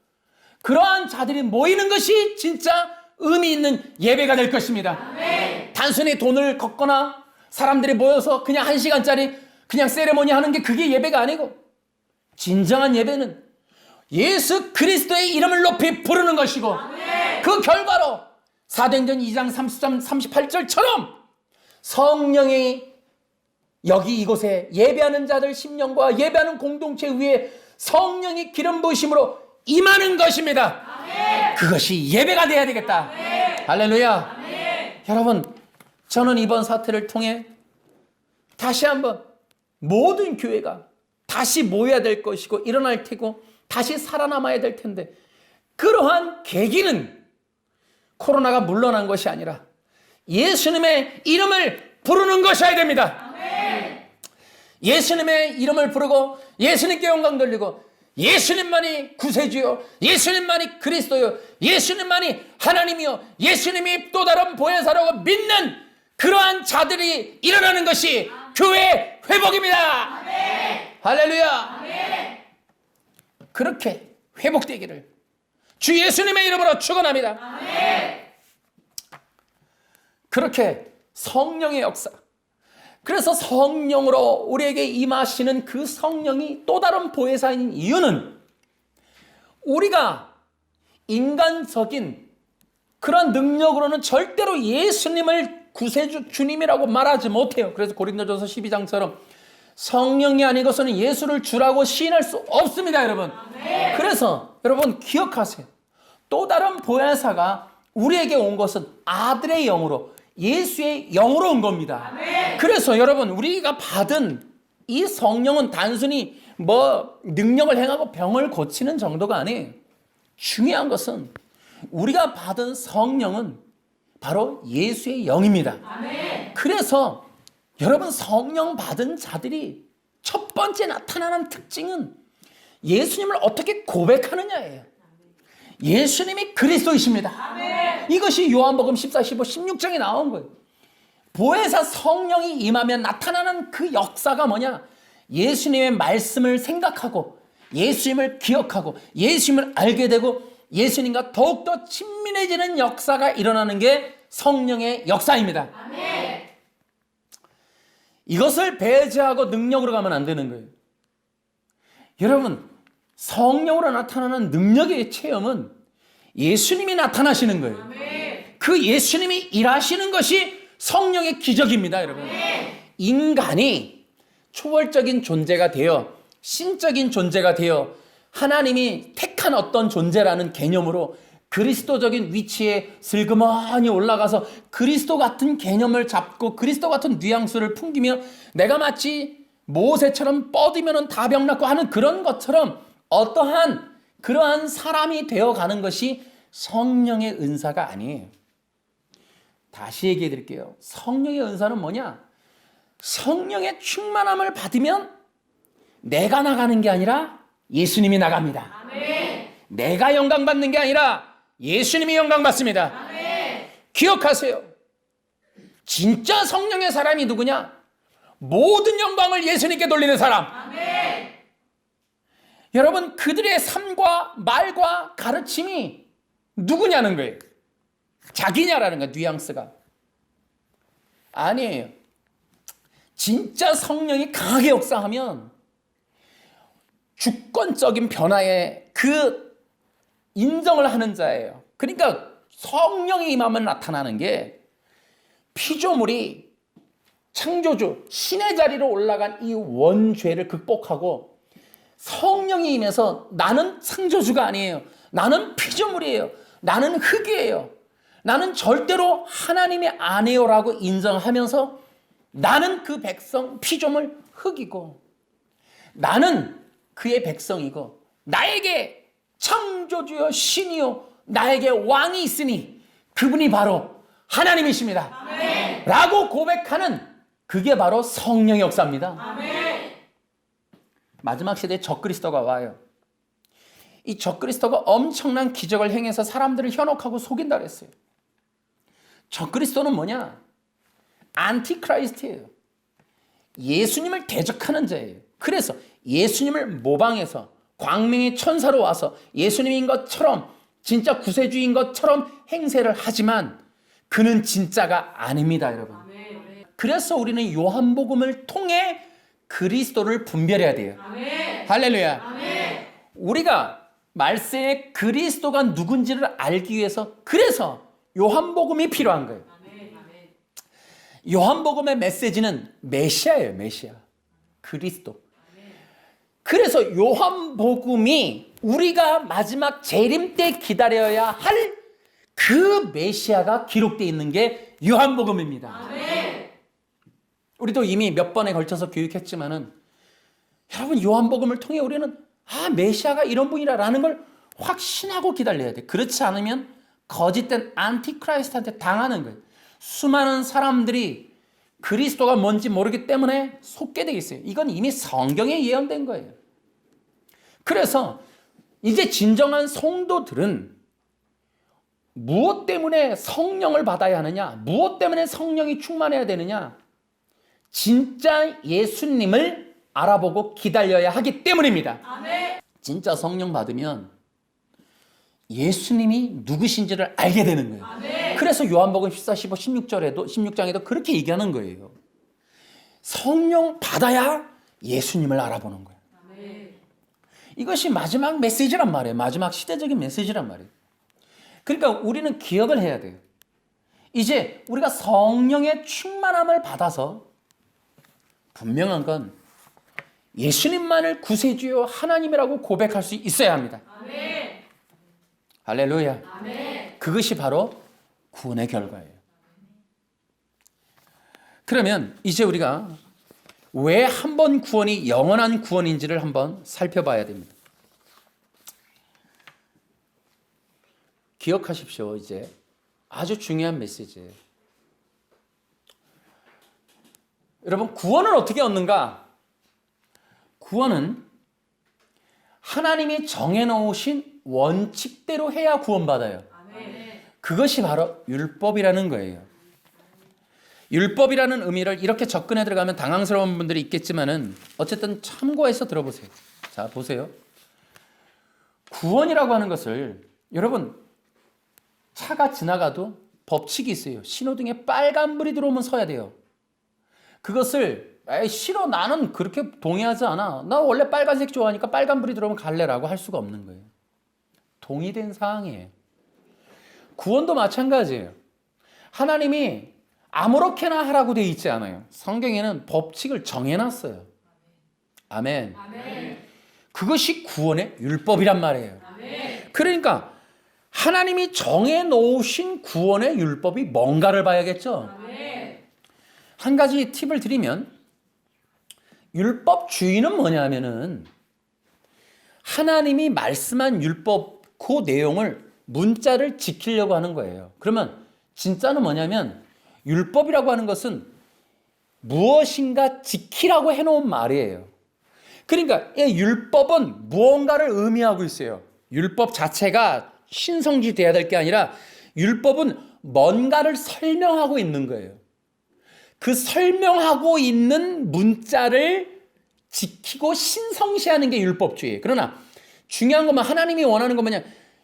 그러한 자들이 모이는 것이 진짜 의미 있는 예배가 될 것입니다. 아멘. 단순히 돈을 걷거나 사람들이 모여서 그냥 1시간짜리 그냥 세레모니 하는 게 그게 예배가 아니고, 진정한 예배는 예수 그리스도의 이름을 높이 부르는 것이고, 아멘. 그 결과로 사도행전 2장 33, 38절처럼 성령이 여기 이곳에 예배하는 자들 심령과 예배하는 공동체 위에 성령이 기름 부으심으로 임하는 것입니다. 아멘. 그것이 예배가 돼야 되겠다. 아멘. 할렐루야. 아멘. 여러분, 저는 이번 사태를 통해 다시 한번 모든 교회가 다시 모여야 될 것이고 일어날 테고 다시 살아남아야 될 텐데, 그러한 계기는 코로나가 물러난 것이 아니라 예수님의 이름을 부르는 것이어야 됩니다. 아멘. 예수님의 이름을 부르고 예수님께 영광 돌리고 예수님만이 구세주요, 예수님만이 그리스도요, 예수님만이 하나님이요, 예수님이 또 다른 보혜사라고 믿는 그러한 자들이 일어나는 것이 교회 회복입니다. 아멘. 할렐루야. 아멘. 그렇게 회복되기를 주 예수님의 이름으로 축원합니다. 아멘. 그렇게 성령의 역사, 그래서 성령으로 우리에게 임하시는 그 성령이 또 다른 보혜사인 이유는 우리가 인간적인 그런 능력으로는 절대로 예수님을 구세주 주님이라고 말하지 못해요. 그래서 고린도전서 12장처럼 성령이 아니고서는 예수를 주라고 시인할 수 없습니다, 여러분. 아멘. 그래서 여러분 기억하세요. 또 다른 보혜사가 우리에게 온 것은 아들의 영으로, 예수의 영으로 온 겁니다. 아멘. 그래서 여러분, 우리가 받은 이 성령은 단순히 능력을 행하고 병을 고치는 정도가 아니에요. 중요한 것은 우리가 받은 성령은 바로 예수의 영입니다. 아멘. 그래서 여러분, 성령 받은 자들이 첫 번째 나타나는 특징은 예수님을 어떻게 고백하느냐예요. 예수님이 그리스도이십니다. 아멘. 이것이 요한복음 14, 15, 16장에 나온 거예요. 보혜사 성령이 임하면 나타나는 그 역사가 뭐냐? 예수님의 말씀을 생각하고 예수님을 기억하고 예수님을 알게 되고 예수님과 더욱더 친밀해지는 역사가 일어나는 게 성령의 역사입니다. 아멘. 이것을 배제하고 능력으로 가면 안 되는 거예요. 여러분, 성령으로 나타나는 능력의 체험은 예수님이 나타나시는 거예요. 아멘. 그 예수님이 일하시는 것이 성령의 기적입니다, 여러분. 아멘. 인간이 초월적인 존재가 되어 신적인 존재가 되어 하나님이 택한 어떤 존재라는 개념으로 그리스도적인 위치에 슬그머니 올라가서 그리스도 같은 개념을 잡고 그리스도 같은 뉘앙스를 풍기며 내가 마치 모세처럼 뻗으면 다 병났고 하는 그런 것처럼 어떠한 그러한 사람이 되어가는 것이 성령의 은사가 아니에요. 다시 얘기해 드릴게요. 성령의 은사는 뭐냐? 성령의 충만함을 받으면 내가 나가는 게 아니라 예수님이 나갑니다. 아멘. 내가 영광 받는 게 아니라 예수님이 영광 받습니다. 아멘. 기억하세요. 진짜 성령의 사람이 누구냐? 모든 영광을 예수님께 돌리는 사람. 아멘. 여러분, 그들의 삶과 말과 가르침이 누구냐는 거예요. 자기냐라는 거예요. 뉘앙스가 아니에요. 진짜 성령이 강하게 역사하면 주권적인 변화에 그 인정을 하는 자예요. 그러니까 성령이 임하면 나타나는 게 피조물이 창조주 신의 자리로 올라간 이 원죄를 극복하고 성령이 임해서 나는 창조주가 아니에요. 나는 피조물이에요. 나는 흙이에요. 나는 절대로 하나님이 아니에요라고 인정하면서 나는 그 백성 피조물 흙이고 나는 그의 백성이고 나에게 창조주여 신이요 나에게 왕이 있으니 그분이 바로 하나님이십니다. 아멘. 라고 고백하는 그게 바로 성령의 역사입니다. 아멘. 마지막 시대에 적그리스도가 와요. 이 적그리스도가 엄청난 기적을 행해서 사람들을 현혹하고 속인다 그랬어요. 적그리스도는 뭐냐? 안티크라이스트예요. 예수님을 대적하는 자예요. 그래서 예수님을 모방해서 광명의 천사로 와서 예수님인 것처럼 진짜 구세주인 것처럼 행세를 하지만 그는 진짜가 아닙니다, 여러분. 아멘. 그래서 우리는 요한복음을 통해 그리스도를 분별해야 돼요. 아멘. 할렐루야. 아멘. 우리가 말세에 그리스도가 누군지를 알기 위해서 그래서 요한복음이 필요한 거예요. 아멘. 아멘. 요한복음의 메시지는 메시아예요. 메시아. 그리스도. 그래서 요한복음이 우리가 마지막 재림 때 기다려야 할 그 메시아가 기록되어 있는 게 요한복음입니다. 아멘. 우리도 이미 몇 번에 걸쳐서 교육했지만은 여러분 요한복음을 통해 우리는 메시아가 이런 분이라는 걸 확신하고 기다려야 돼. 그렇지 않으면 거짓된 안티크라이스트한테 당하는 거예요. 수많은 사람들이 그리스도가 뭔지 모르기 때문에 속게 되어 있어요. 이건 이미 성경에 예언된 거예요. 그래서 이제 진정한 성도들은 무엇 때문에 성령을 받아야 하느냐? 무엇 때문에 성령이 충만해야 되느냐? 진짜 예수님을 알아보고 기다려야 하기 때문입니다. 아멘. 진짜 성령 받으면 예수님이 누구신지를 알게 되는 거예요. 아멘. 그래서 요한복음 14, 15, 16장에도 그렇게 얘기하는 거예요. 성령 받아야 예수님을 알아보는 거예요. 아멘. 이것이 마지막 메시지란 말이에요. 마지막 시대적인 메시지란 말이에요. 그러니까 우리는 기억을 해야 돼요. 이제 우리가 성령의 충만함을 받아서 분명한 건 예수님만을 구세주요 하나님이라고 고백할 수 있어야 합니다. 아멘. 할렐루야. 아멘. 그것이 바로 구원의 결과예요. 그러면 이제 우리가 왜 한 번 구원이 영원한 구원인지를 한번 살펴봐야 됩니다. 기억하십시오. 이제 아주 중요한 메시지예요. 여러분, 구원을 어떻게 얻는가? 구원은 하나님이 정해놓으신 원칙대로 해야 구원받아요. 아멘. 그것이 바로 율법이라는 거예요. 율법이라는 의미를 이렇게 접근해 들어가면 당황스러운 분들이 있겠지만은 어쨌든 참고해서 들어보세요. 자, 보세요. 구원이라고 하는 것을 여러분 차가 지나가도 법칙이 있어요. 신호등에 빨간불이 들어오면 서야 돼요. 그것을 싫어 나는 그렇게 동의하지 않아. 나 원래 빨간색 좋아하니까 빨간불이 들어오면 갈래라고 할 수가 없는 거예요. 동의된 사항이에요. 구원도 마찬가지예요. 하나님이 아무렇게나 하라고 되어 있지 않아요. 성경에는 법칙을 정해놨어요. 아멘. 아멘. 그것이 구원의 율법이란 말이에요. 아멘. 그러니까 하나님이 정해놓으신 구원의 율법이 뭔가를 봐야겠죠. 아멘. 한 가지 팁을 드리면 율법 주의는 뭐냐면은 하나님이 말씀한 율법 그 내용을 문자를 지키려고 하는 거예요. 그러면 진짜는 뭐냐면 율법이라고 하는 것은 무엇인가 지키라고 해놓은 말이에요. 그러니까 이 율법은 무언가를 의미하고 있어요. 율법 자체가 신성지 돼야 될 게 아니라 율법은 뭔가를 설명하고 있는 거예요. 그 설명하고 있는 문자를 지키고 신성시하는 게 율법주의예요. 그러나 중요한 것만 하나님이 원하는 건 뭐냐?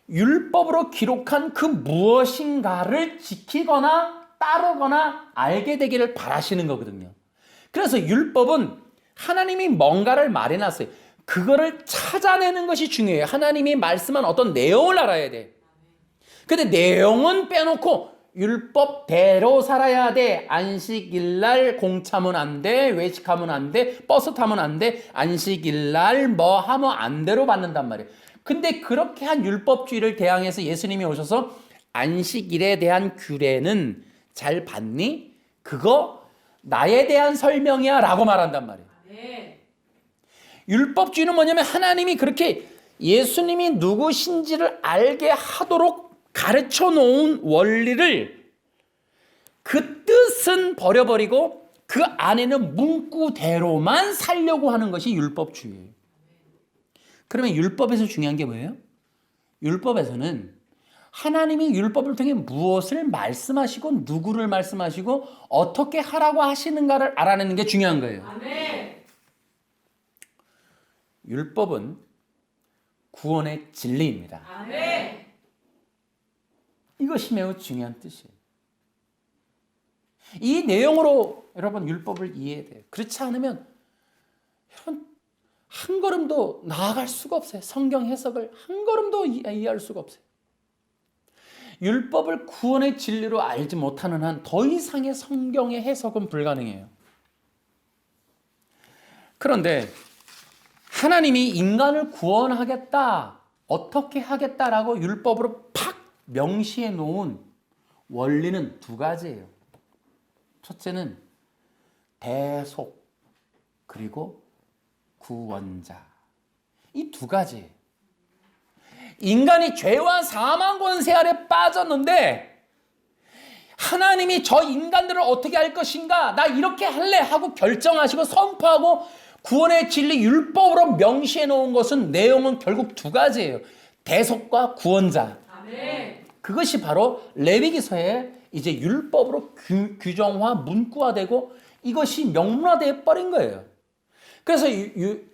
율법으로 기록한 그 무엇인가를 지키거나 따르거나 알게 되기를 바라시는 거거든요. 그래서 율법은 하나님이 뭔가를 말해놨어요. 그거를 찾아내는 것이 중요해요. 하나님이 말씀한 어떤 내용을 알아야 돼. 근데 내용은 빼놓고 율법대로 살아야 돼. 안식일날 공차면 안 돼. 외식하면 안 돼. 버스 타면 안 돼. 안식일날 뭐 하면 안 돼로 받는단 말이에요. 근데 그렇게 한 율법주의를 대항해서 예수님이 오셔서 안식일에 대한 규례는 잘 봤니? 그거 나에 대한 설명이야 라고 말한단 말이에요. 아멘. 율법주의는 뭐냐면 하나님이 그렇게 예수님이 누구신지를 알게 하도록 가르쳐 놓은 원리를 그 뜻은 버려버리고 그 안에는 문구대로만 살려고 하는 것이 율법주의예요. 그러면 율법에서 중요한 게 뭐예요? 율법에서는 하나님이 율법을 통해 무엇을 말씀하시고 누구를 말씀하시고 어떻게 하라고 하시는가를 알아내는 게 중요한 거예요. 아멘. 율법은 구원의 진리입니다. 아멘. 이것이 매우 중요한 뜻이에요. 이 내용으로 여러분 율법을 이해해야 돼요. 그렇지 않으면 여러분 한 걸음도 나아갈 수가 없어요. 성경 해석을 한 걸음도 이해할 수가 없어요. 율법을 구원의 진리로 알지 못하는 한 더 이상의 성경의 해석은 불가능해요. 그런데 하나님이 인간을 구원하겠다, 어떻게 하겠다라고 율법으로 팍 명시해 놓은 원리는 두 가지예요. 첫째는 대속, 그리고 구원자. 이 두 가지예요. 인간이 죄와 사망 권세 아래 빠졌는데 하나님이 저 인간들을 어떻게 할 것인가, 나 이렇게 할래 하고 결정하시고 선포하고 구원의 진리 율법으로 명시해 놓은 것은 내용은 결국 두 가지예요. 대속과 구원자. 아멘. 그것이 바로 레위기서에 이제 율법으로 규정화, 문구화되고 이것이 명문화되어 버린 거예요. 그래서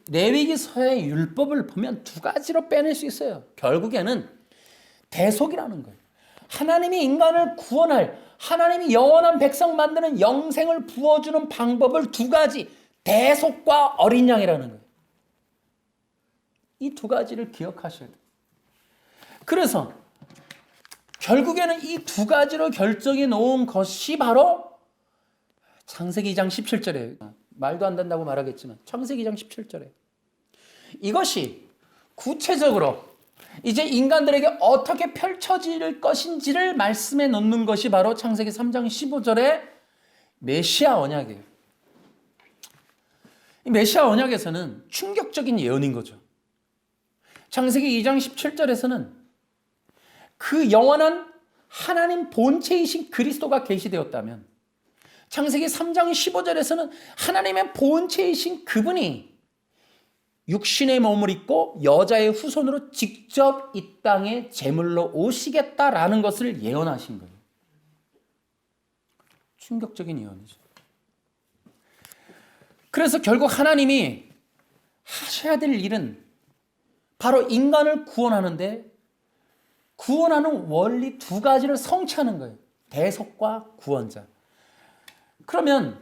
레위기서의 율법을 보면 두 가지로 빼낼 수 있어요. 결국에는 대속이라는 거예요. 하나님이 인간을 구원할, 하나님이 영원한 백성 만드는 영생을 부어주는 방법을 두 가지, 대속과 어린 양이라는 거예요. 이 두 가지를 기억하셔야 돼요. 그래서 결국에는 이 두 가지로 결정해 놓은 것이 바로 창세기 2장 17절이에요. 말도 안 된다고 말하겠지만 창세기 2장 17절에 이것이 구체적으로 이제 인간들에게 어떻게 펼쳐질 것인지를 말씀해 놓는 것이 바로 창세기 3장 15절의 메시아 언약이에요. 이 메시아 언약에서는 충격적인 예언인 거죠. 창세기 2장 17절에서는 그 영원한 하나님 본체이신 그리스도가 계시되었다면 창세기 3장 15절에서는 하나님의 본체이신 그분이 육신의 몸을 입고 여자의 후손으로 직접 이 땅에 제물로 오시겠다라는 것을 예언하신 거예요. 충격적인 예언이죠. 그래서 결국 하나님이 하셔야 될 일은 바로 인간을 구원하는데 구원하는 원리 두 가지를 성취하는 거예요. 대속과 구원자. 그러면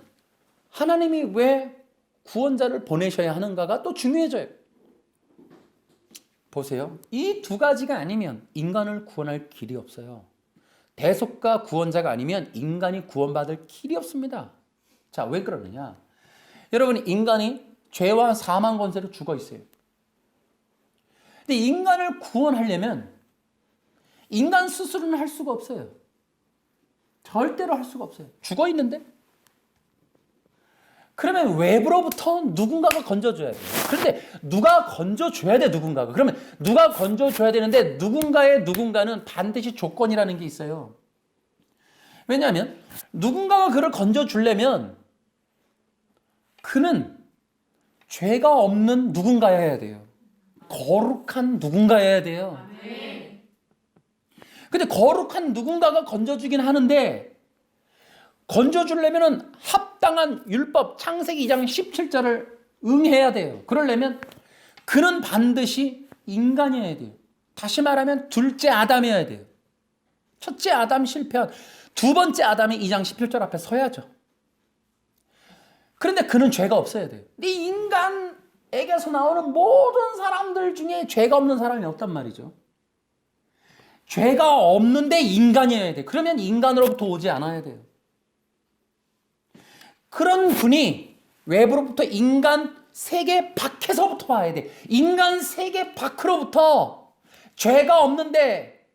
하나님이 왜 구원자를 보내셔야 하는가가 또 중요해져요. 보세요. 이 두 가지가 아니면 인간을 구원할 길이 없어요. 대속과 구원자가 아니면 인간이 구원받을 길이 없습니다. 자, 왜 그러느냐? 여러분, 인간이 죄와 사망 권세로 죽어 있어요. 근데 인간을 구원하려면 인간 스스로는 할 수가 없어요. 절대로 할 수가 없어요. 죽어 있는데? 그러면 외부로부터 누군가가 건져줘야 돼요. 그런데 누가 건져줘야 돼, 누군가가. 그러면 누가 건져줘야 되는데 누군가는 반드시 조건이라는 게 있어요. 왜냐하면 누군가가 그를 건져주려면 그는 죄가 없는 누군가여야 돼요. 거룩한 누군가여야 돼요. 아멘. 근데 거룩한 누군가가 건져주긴 하는데 건져주려면 합당한 율법 창세기 2장 17절을 응해야 돼요. 그러려면 그는 반드시 인간이어야 돼요. 다시 말하면 둘째 아담이어야 돼요. 첫째 아담 실패한 두 번째 아담이 2장 17절 앞에 서야죠. 그런데 그는 죄가 없어야 돼요. 근데 인간에게서 나오는 모든 사람들 중에 죄가 없는 사람이 없단 말이죠. 죄가 없는데 인간이어야 돼요. 그러면 인간으로부터 오지 않아야 돼요. 그런 분이 외부로부터 인간 세계 밖에서부터 와야 돼. 인간 세계 밖으로부터 죄가 없는데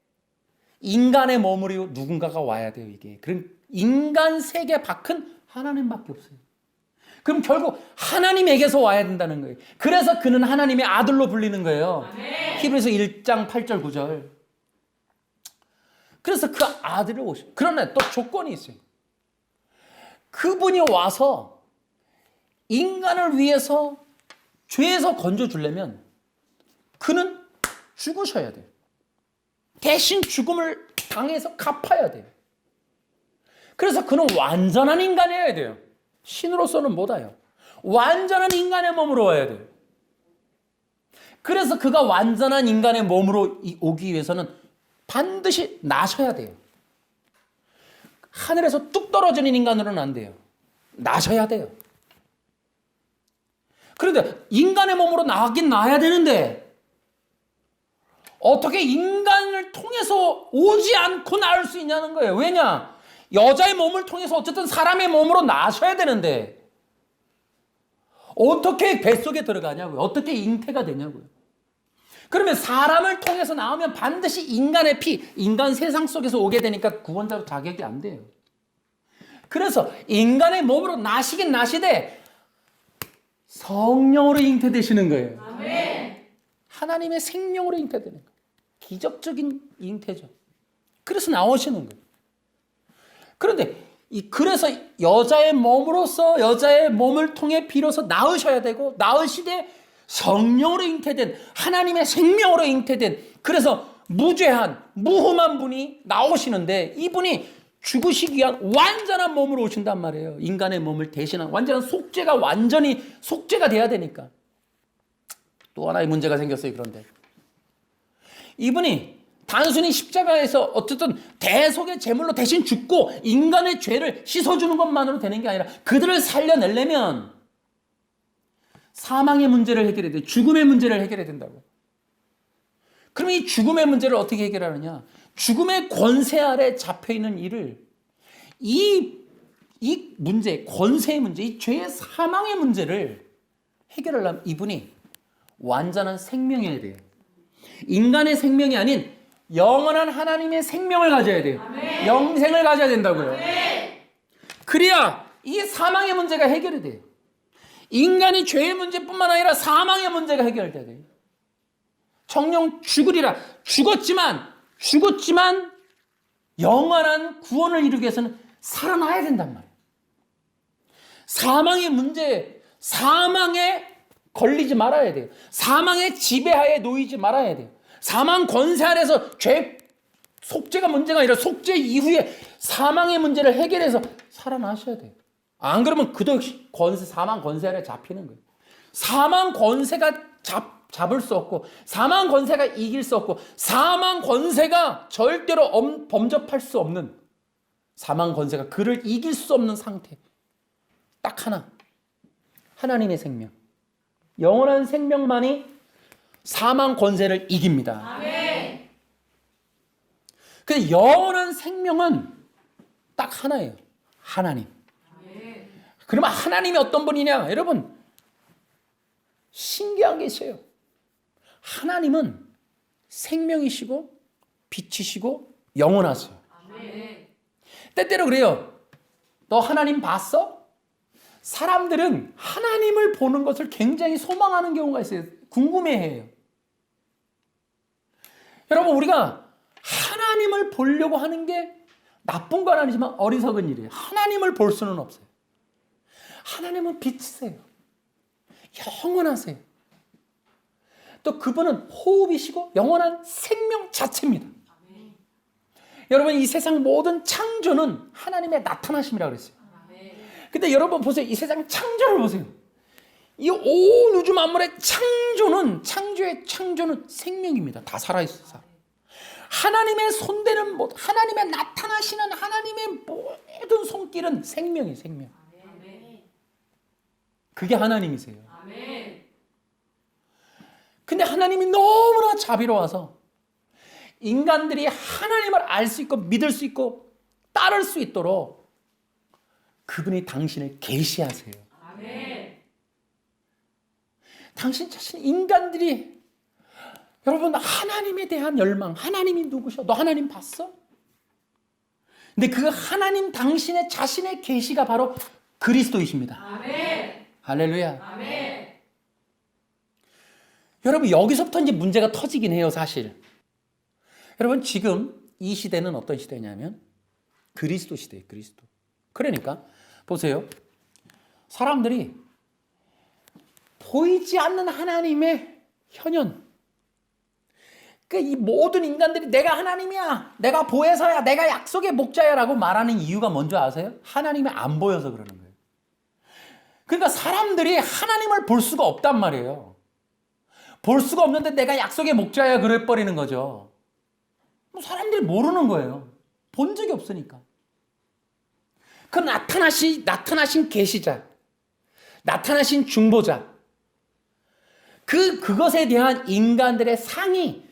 인간의 몸으로 누군가가 와야 돼요. 이게. 그럼 인간 세계 밖은 하나님밖에 없어요. 그럼 결국 하나님에게서 와야 된다는 거예요. 그래서 그는 하나님의 아들로 불리는 거예요. 아멘. 히브리서 1장 8절 9절. 그래서 그 아들을 오셔. 그러나 또 조건이 있어요. 그분이 와서 인간을 위해서 죄에서 건져주려면 그는 죽으셔야 돼요. 대신 죽음을 당해서 갚아야 돼요. 그래서 그는 완전한 인간이어야 돼요. 신으로서는 못 와요. 완전한 인간의 몸으로 와야 돼요. 그래서 그가 완전한 인간의 몸으로 오기 위해서는 반드시 나셔야 돼요. 하늘에서 뚝 떨어지는 인간으로는 안 돼요. 나셔야 돼요. 그런데 인간의 몸으로 나긴 나야 되는데 어떻게 인간을 통해서 오지 않고 나을 수 있냐는 거예요. 왜냐? 여자의 몸을 통해서 어쨌든 사람의 몸으로 나셔야 되는데 어떻게 뱃속에 들어가냐고요. 어떻게 잉태가 되냐고요. 그러면 사람을 통해서 나오면 반드시 인간의 피, 인간 세상 속에서 오게 되니까 구원자 자격이 안 돼요. 그래서 인간의 몸으로 나시긴 나시되 성령으로 잉태되시는 거예요. 아멘. 하나님의 생명으로 잉태되는 거예요. 기적적인 잉태죠. 그래서 나오시는 거예요. 그런데 그래서 여자의 몸으로서 여자의 몸을 통해 비로소 낳으셔야 되고 낳으시되 성령으로 잉태된 하나님의 생명으로 잉태된 그래서 무죄한 무흠한 분이 나오시는데 이분이 죽으시기 위한 완전한 몸으로 오신단 말이에요. 인간의 몸을 대신한 완전한 속죄가 완전히 속죄가 돼야 되니까. 또 하나의 문제가 생겼어요. 그런데 이분이 단순히 십자가에서 어쨌든 대속의 제물로 대신 죽고 인간의 죄를 씻어주는 것만으로 되는 게 아니라 그들을 살려내려면 사망의 문제를 해결해야 돼. 죽음의 문제를 해결해야 된다고. 그럼 이 죽음의 문제를 어떻게 해결하느냐? 죽음의 권세 아래 잡혀있는 이를 이 문제, 권세의 문제, 이 죄의 사망의 문제를 해결하려면 이분이 완전한 생명이어야 돼요. 인간의 생명이 아닌 영원한 하나님의 생명을 가져야 돼요. 아멘. 영생을 가져야 된다고요. 아멘. 그래야 이 사망의 문제가 해결이 돼요. 인간의 죄의 문제뿐만 아니라 사망의 문제가 해결돼야 돼요. 정령 죽으리라. 죽었지만 영원한 구원을 이루기 위해서는 살아나야 된단 말이에요. 사망의 문제, 사망에 걸리지 말아야 돼요. 사망의 지배하에 놓이지 말아야 돼요. 사망 권세 아래서 죄 속죄가 문제가 아니라 속죄 이후에 사망의 문제를 해결해서 살아나셔야 돼요. 안 그러면 그도 역시 사망 권세 아래 잡히는 거예요. 사망 권세가 잡을 수 없고 사망 권세가 이길 수 없고 사망 권세가 절대로 범접할 수 없는 사망 권세가 그를 이길 수 없는 상태. 딱 하나. 하나님의 생명. 영원한 생명만이 사망 권세를 이깁니다. 아멘. 근데 영원한 생명은 딱 하나예요. 하나님. 아멘. 그러면 하나님이 어떤 분이냐? 여러분 신기한 게 있어요. 하나님은 생명이시고 빛이시고 영원하세요. 아멘. 때때로 그래요. 너 하나님 봤어? 사람들은 하나님을 보는 것을 굉장히 소망하는 경우가 있어요. 궁금해해요. 여러분 우리가 하나님을 보려고 하는 게 나쁜 건 아니지만 어리석은 일이에요. 하나님을 볼 수는 없어요. 하나님은 빛이세요. 영원하세요. 또 그분은 호흡이시고 영원한 생명 자체입니다. 아멘. 여러분 이 세상 모든 창조는 하나님의 나타나심이라고 그랬어요. 아멘. 근데 여러분 보세요. 이 세상 창조를 보세요. 이 온 우주 만물의 창조의 창조는 생명입니다. 다 살아있어요. 하나님의 손대는 하나님의 나타나시는 하나님의 모든 손길은 생명이에요. 생명. 아멘. 그게 하나님이세요. 아멘. 근데 하나님이 너무나 자비로워서 인간들이 하나님을 알 수 있고 믿을 수 있고 따를 수 있도록 그분이 당신을 계시하세요. 아멘. 당신 자신 인간들이 여러분 하나님에 대한 열망, 하나님이 누구셔? 너 하나님 봤어? 근데 그 하나님 당신의 자신의 계시가 바로 그리스도이십니다. 아멘. 할렐루야. 아멘. 여러분 여기서부터 이제 문제가 터지긴 해요, 사실. 여러분 지금 이 시대는 어떤 시대냐면 그리스도 시대예요, 그리스도. 그러니까 보세요. 사람들이 보이지 않는 하나님의 현현. 이 모든 인간들이 내가 하나님이야, 내가 보혜사야, 내가 약속의 목자야 라고 말하는 이유가 뭔지 아세요? 하나님이 안 보여서 그러는 거예요. 그러니까 사람들이 하나님을 볼 수가 없단 말이에요. 볼 수가 없는데 내가 약속의 목자야 그래버리는 거죠. 사람들이 모르는 거예요. 본 적이 없으니까. 그 나타나신 계시자, 나타나신 중보자, 그것에 대한 인간들의 상이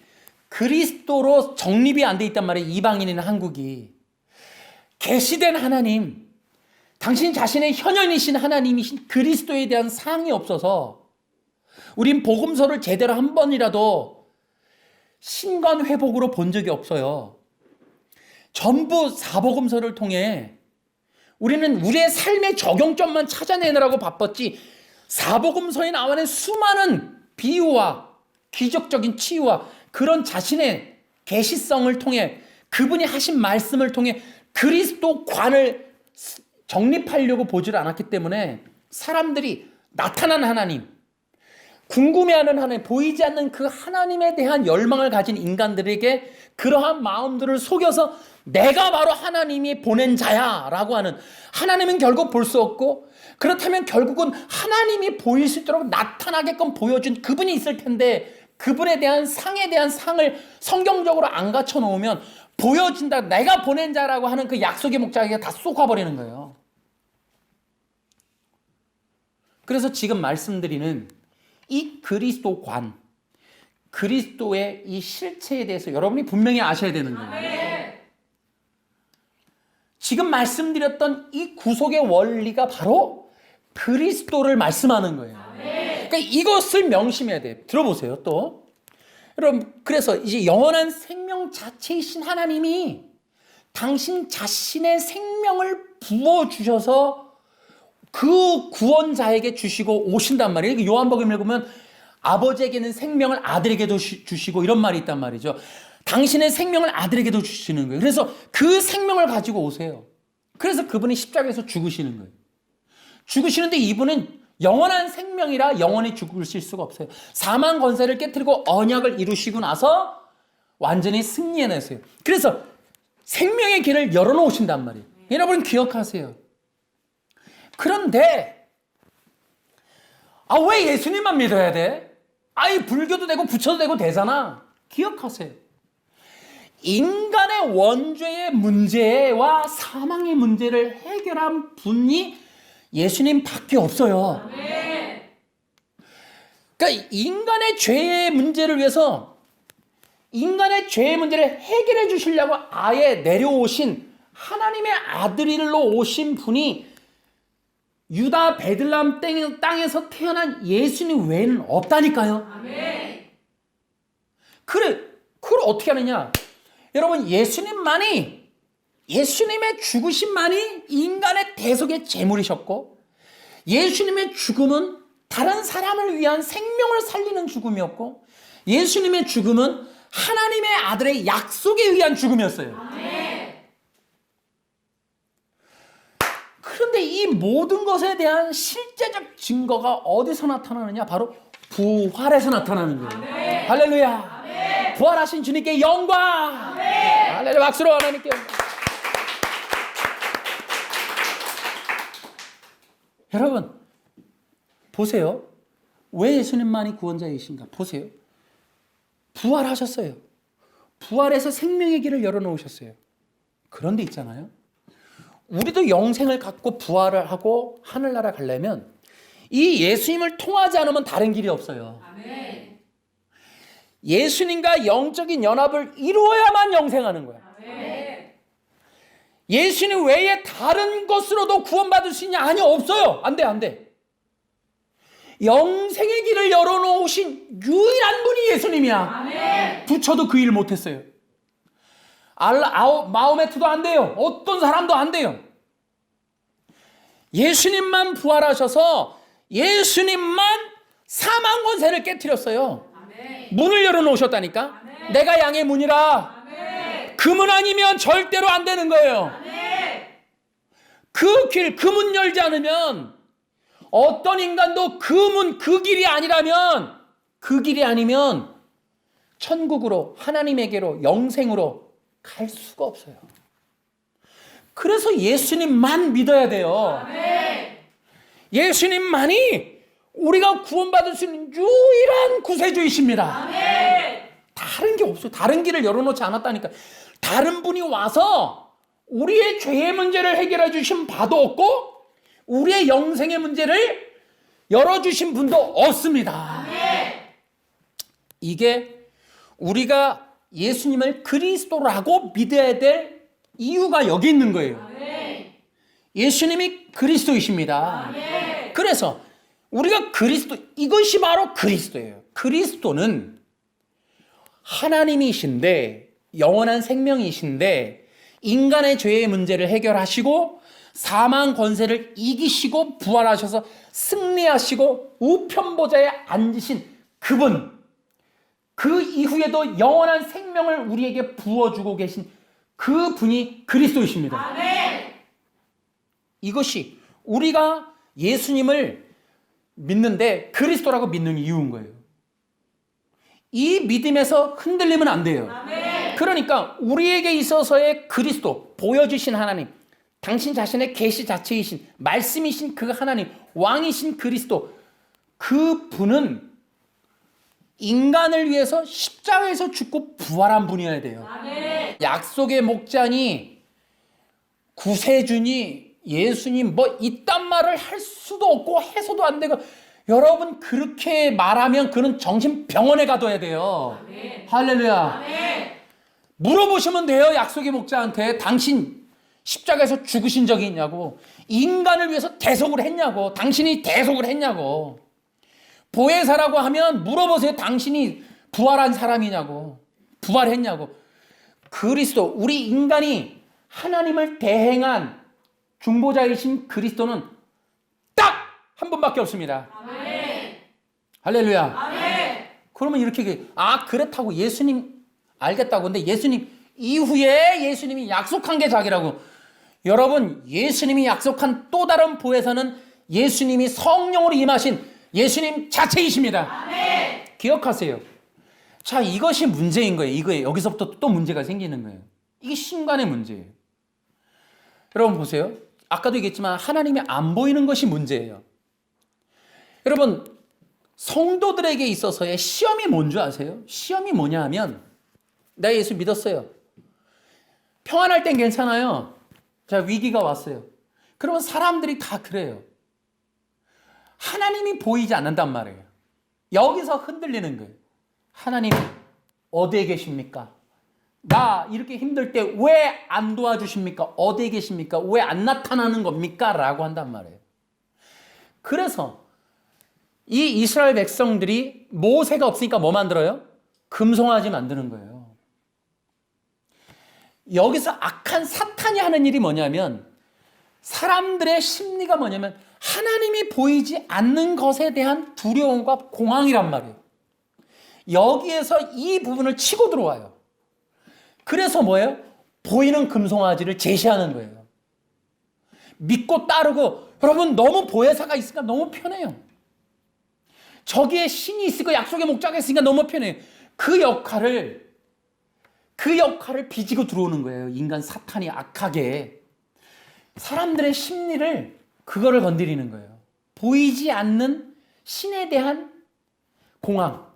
그리스도로 정립이 안 돼 있단 말이에요. 이방인인 한국이. 계시된 하나님, 당신 자신의 현현이신 하나님이신 그리스도에 대한 상이 없어서 우린 복음서를 제대로 한 번이라도 신관회복으로 본 적이 없어요. 전부 사복음서를 통해 우리는 우리의 삶의 적용점만 찾아내느라고 바빴지, 사복음서에 나오는 수많은 비유와 기적적인 치유와 그런 자신의 계시성을 통해, 그분이 하신 말씀을 통해 그리스도관을 정립하려고 보질 않았기 때문에 사람들이 나타난 하나님, 궁금해하는 하나님, 보이지 않는 그 하나님에 대한 열망을 가진 인간들에게 그러한 마음들을 속여서 내가 바로 하나님이 보낸 자야 라고 하는, 하나님은 결국 볼 수 없고 그렇다면 결국은 하나님이 보일 수 있도록 나타나게끔 보여준 그분이 있을 텐데, 그분에 대한 상에 대한 상을 성경적으로 안 갖춰 놓으면 보여진다, 내가 보낸 자라고 하는 그 약속의 목자에게 다 쏟아버리는 거예요. 그래서 지금 말씀드리는 이 그리스도관, 그리스도의 이 실체에 대해서 여러분이 분명히 아셔야 되는 거예요. 지금 말씀드렸던 이 구속의 원리가 바로 그리스도를 말씀하는 거예요. 그러니까 이것을 명심해야 돼요. 들어보세요. 또 여러분, 그래서 이제 영원한 생명 자체이신 하나님이 당신 자신의 생명을 부어주셔서 그 구원자에게 주시고 오신단 말이에요. 요한복음 읽으면 아버지에게는 생명을 아들에게도 주시고 이런 말이 있단 말이죠. 당신의 생명을 아들에게도 주시는 거예요. 그래서 그 생명을 가지고 오세요. 그래서 그분이 십자가에서 죽으시는 거예요. 죽으시는데 이분은 영원한 생명이라 영원히 죽으실 수가 없어요. 사망 권세를 깨뜨리고 언약을 이루시고 나서 완전히 승리해내세요. 그래서 생명의 길을 열어놓으신단 말이에요. 여러분 기억하세요. 그런데 왜 예수님만 믿어야 돼? 이 불교도 되고 부처도 되고 되잖아. 기억하세요. 인간의 원죄의 문제와 사망의 문제를 해결한 분이 예수님밖에 없어요. 그러니까 인간의 죄의 문제를 위해서, 인간의 죄의 문제를 해결해 주시려고 아예 내려오신 하나님의 아들로 오신 분이 유다 베들레헴 땅에서 태어난 예수님 외에는 없다니까요. 그걸 어떻게 하느냐? 여러분, 예수님의 죽으심만이 인간의 대속의 제물이셨고, 예수님의 죽음은 다른 사람을 위한 생명을 살리는 죽음이었고, 예수님의 죽음은 하나님의 아들의 약속에 의한 죽음이었어요. 그런데 이 모든 것에 대한 실제적 증거가 어디서 나타나느냐? 바로 부활에서 나타나는 거예요. 할렐루야. 부활하신 주님께 영광. 할렐루야. 박수로 하나님께 영광. 여러분 보세요. 왜 예수님만이 구원자이신가? 보세요. 부활하셨어요. 부활해서 생명의 길을 열어놓으셨어요. 그런데 있잖아요, 우리도 영생을 갖고 부활을 하고 하늘나라 가려면 이 예수님을 통하지 않으면 다른 길이 없어요. 예수님과 영적인 연합을 이루어야만 영생하는 거야. 예수님 외에 다른 것으로도 구원받을 수 있냐? 아니요, 없어요. 안 돼. 영생의 길을 열어놓으신 유일한 분이 예수님이야. 부처도 그 일 못했어요. 마호메트도 안 돼요. 어떤 사람도 안 돼요. 예수님만 부활하셔서 예수님만 사망 권세를 깨뜨렸어요. 문을 열어놓으셨다니까. 내가 양의 문이라. 그 문 아니면 절대로 안 되는 거예요. 그 길, 그 문 열지 않으면 어떤 인간도 그 문, 그 길이 아니라면, 그 길이 아니면 천국으로, 하나님에게로, 영생으로 갈 수가 없어요. 그래서 예수님만 믿어야 돼요. 아멘. 예수님만이 우리가 구원받을 수 있는 유일한 구세주이십니다. 아멘. 다른 게 없어요. 다른 길을 열어놓지 않았다니까. 다른 분이 와서 우리의 죄의 문제를 해결해 주신 바도 없고 우리의 영생의 문제를 열어주신 분도 없습니다. 아멘. 이게 우리가 예수님을 그리스도라고 믿어야 될 이유가 여기 있는 거예요. 아멘. 예수님이 그리스도이십니다. 아멘. 그래서 우리가 그리스도, 이것이 바로 그리스도예요. 그리스도는 하나님이신데, 영원한 생명이신데, 인간의 죄의 문제를 해결하시고, 사망 권세를 이기시고, 부활하셔서 승리하시고, 우편보좌에 앉으신 그분, 그 이후에도 영원한 생명을 우리에게 부어주고 계신 그 분이 그리스도이십니다. 아멘. 이것이 우리가 예수님을 믿는데 그리스도라고 믿는 이유인 거예요. 이 믿음에서 흔들리면 안 돼요. 아멘. 그러니까 우리에게 있어서의 그리스도, 보여주신 하나님, 당신 자신의 계시 자체이신, 말씀이신 그 하나님, 왕이신 그리스도, 그 분은 인간을 위해서 십자가에서 죽고 부활한 분이어야 돼요. 아멘. 약속의 목자니, 구세주니, 예수님 뭐 이딴 말을 할 수도 없고 해서도 안 되고, 여러분 그렇게 말하면 그는 정신병원에 가둬야 돼요. 아멘. 할렐루야. 아멘. 물어보시면 돼요. 약속의 목자한테 당신 십자가에서 죽으신 적이 있냐고, 인간을 위해서 대속을 했냐고, 당신이 대속을 했냐고, 보혜사라고 하면 물어보세요. 당신이 부활한 사람이냐고, 부활했냐고. 그리스도, 우리 인간이 하나님을 대행한 중보자이신 그리스도는 딱 한 분밖에 없습니다. 아멘. 할렐루야. 아멘. 그러면 이렇게, 그렇다고 예수님 알겠다고. 근데 예수님 이후에 예수님이 약속한 게 자기라고. 여러분, 예수님이 약속한 또 다른 보혜사는 예수님이 성령으로 임하신 예수님 자체이십니다. 아멘. 기억하세요. 자, 이것이 문제인 거예요. 이거에 여기서부터 또 문제가 생기는 거예요. 이게 신간의 문제예요. 여러분 보세요. 아까도 얘기했지만 하나님이 안 보이는 것이 문제예요. 여러분, 성도들에게 있어서의 시험이 뭔지 아세요? 시험이 뭐냐 하면, 나 예수 믿었어요. 평안할 땐 괜찮아요. 자, 위기가 왔어요. 그러면 사람들이 다 그래요. 하나님이 보이지 않는단 말이에요. 여기서 흔들리는 거예요. 하나님 어디에 계십니까? 나 이렇게 힘들 때 왜 안 도와주십니까? 어디에 계십니까? 왜 안 나타나는 겁니까? 라고 한단 말이에요. 그래서 이 이스라엘 백성들이 모세가 없으니까 뭐 만들어요? 금송아지 만드는 거예요. 여기서 악한 사탄이 하는 일이 뭐냐면, 사람들의 심리가 뭐냐면 하나님이 보이지 않는 것에 대한 두려움과 공황이란 말이에요. 여기에서 이 부분을 치고 들어와요. 그래서 뭐예요? 보이는 금송아지를 제시하는 거예요. 믿고 따르고, 여러분 너무 보혜사가 있으니까 너무 편해요. 저기에 신이 있으니까, 약속의 목자가 있으니까 너무 편해요. 그 역할을 빚고 들어오는 거예요. 인간 사탄이 악하게 사람들의 심리를, 그거를 건드리는 거예요. 보이지 않는 신에 대한 공황,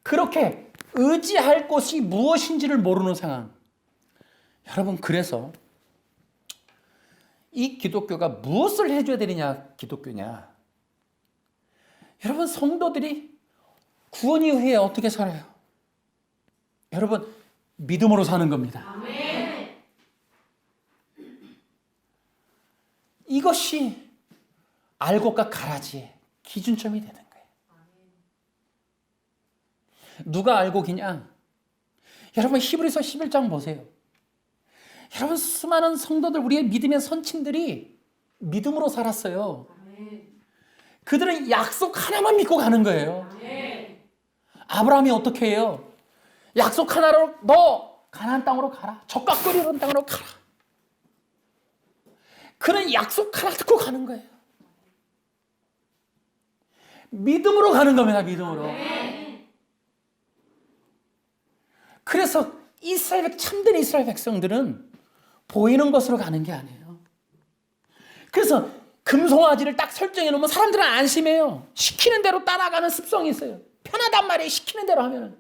그렇게 의지할 곳이 무엇인지를 모르는 상황. 여러분, 그래서 이 기독교가 무엇을 해줘야 되느냐, 기독교냐. 여러분, 성도들이 구원 이후에 어떻게 살아요? 여러분, 믿음으로 사는 겁니다. 아멘. 이것이 알곡과 가라지의 기준점이 되는 거예요. 누가 알곡이냐? 여러분, 히브리서 11장 보세요. 여러분, 수많은 성도들, 우리의 믿음의 선친들이 믿음으로 살았어요. 아멘. 그들은 약속 하나만 믿고 가는 거예요. 아멘. 아브라함이 어떻게 해요? 약속 하나로, 너 가나안 땅으로 가라. 젖과 끓이는 땅으로 가라. 그는 약속 하나 듣고 가는 거예요. 믿음으로 가는 겁니다. 믿음으로. 그래서 참된 이스라엘 백성들은 보이는 것으로 가는 게 아니에요. 그래서 금송아지를 딱 설정해 놓으면 사람들은 안심해요. 시키는 대로 따라가는 습성이 있어요. 편하단 말이에요. 시키는 대로 하면은.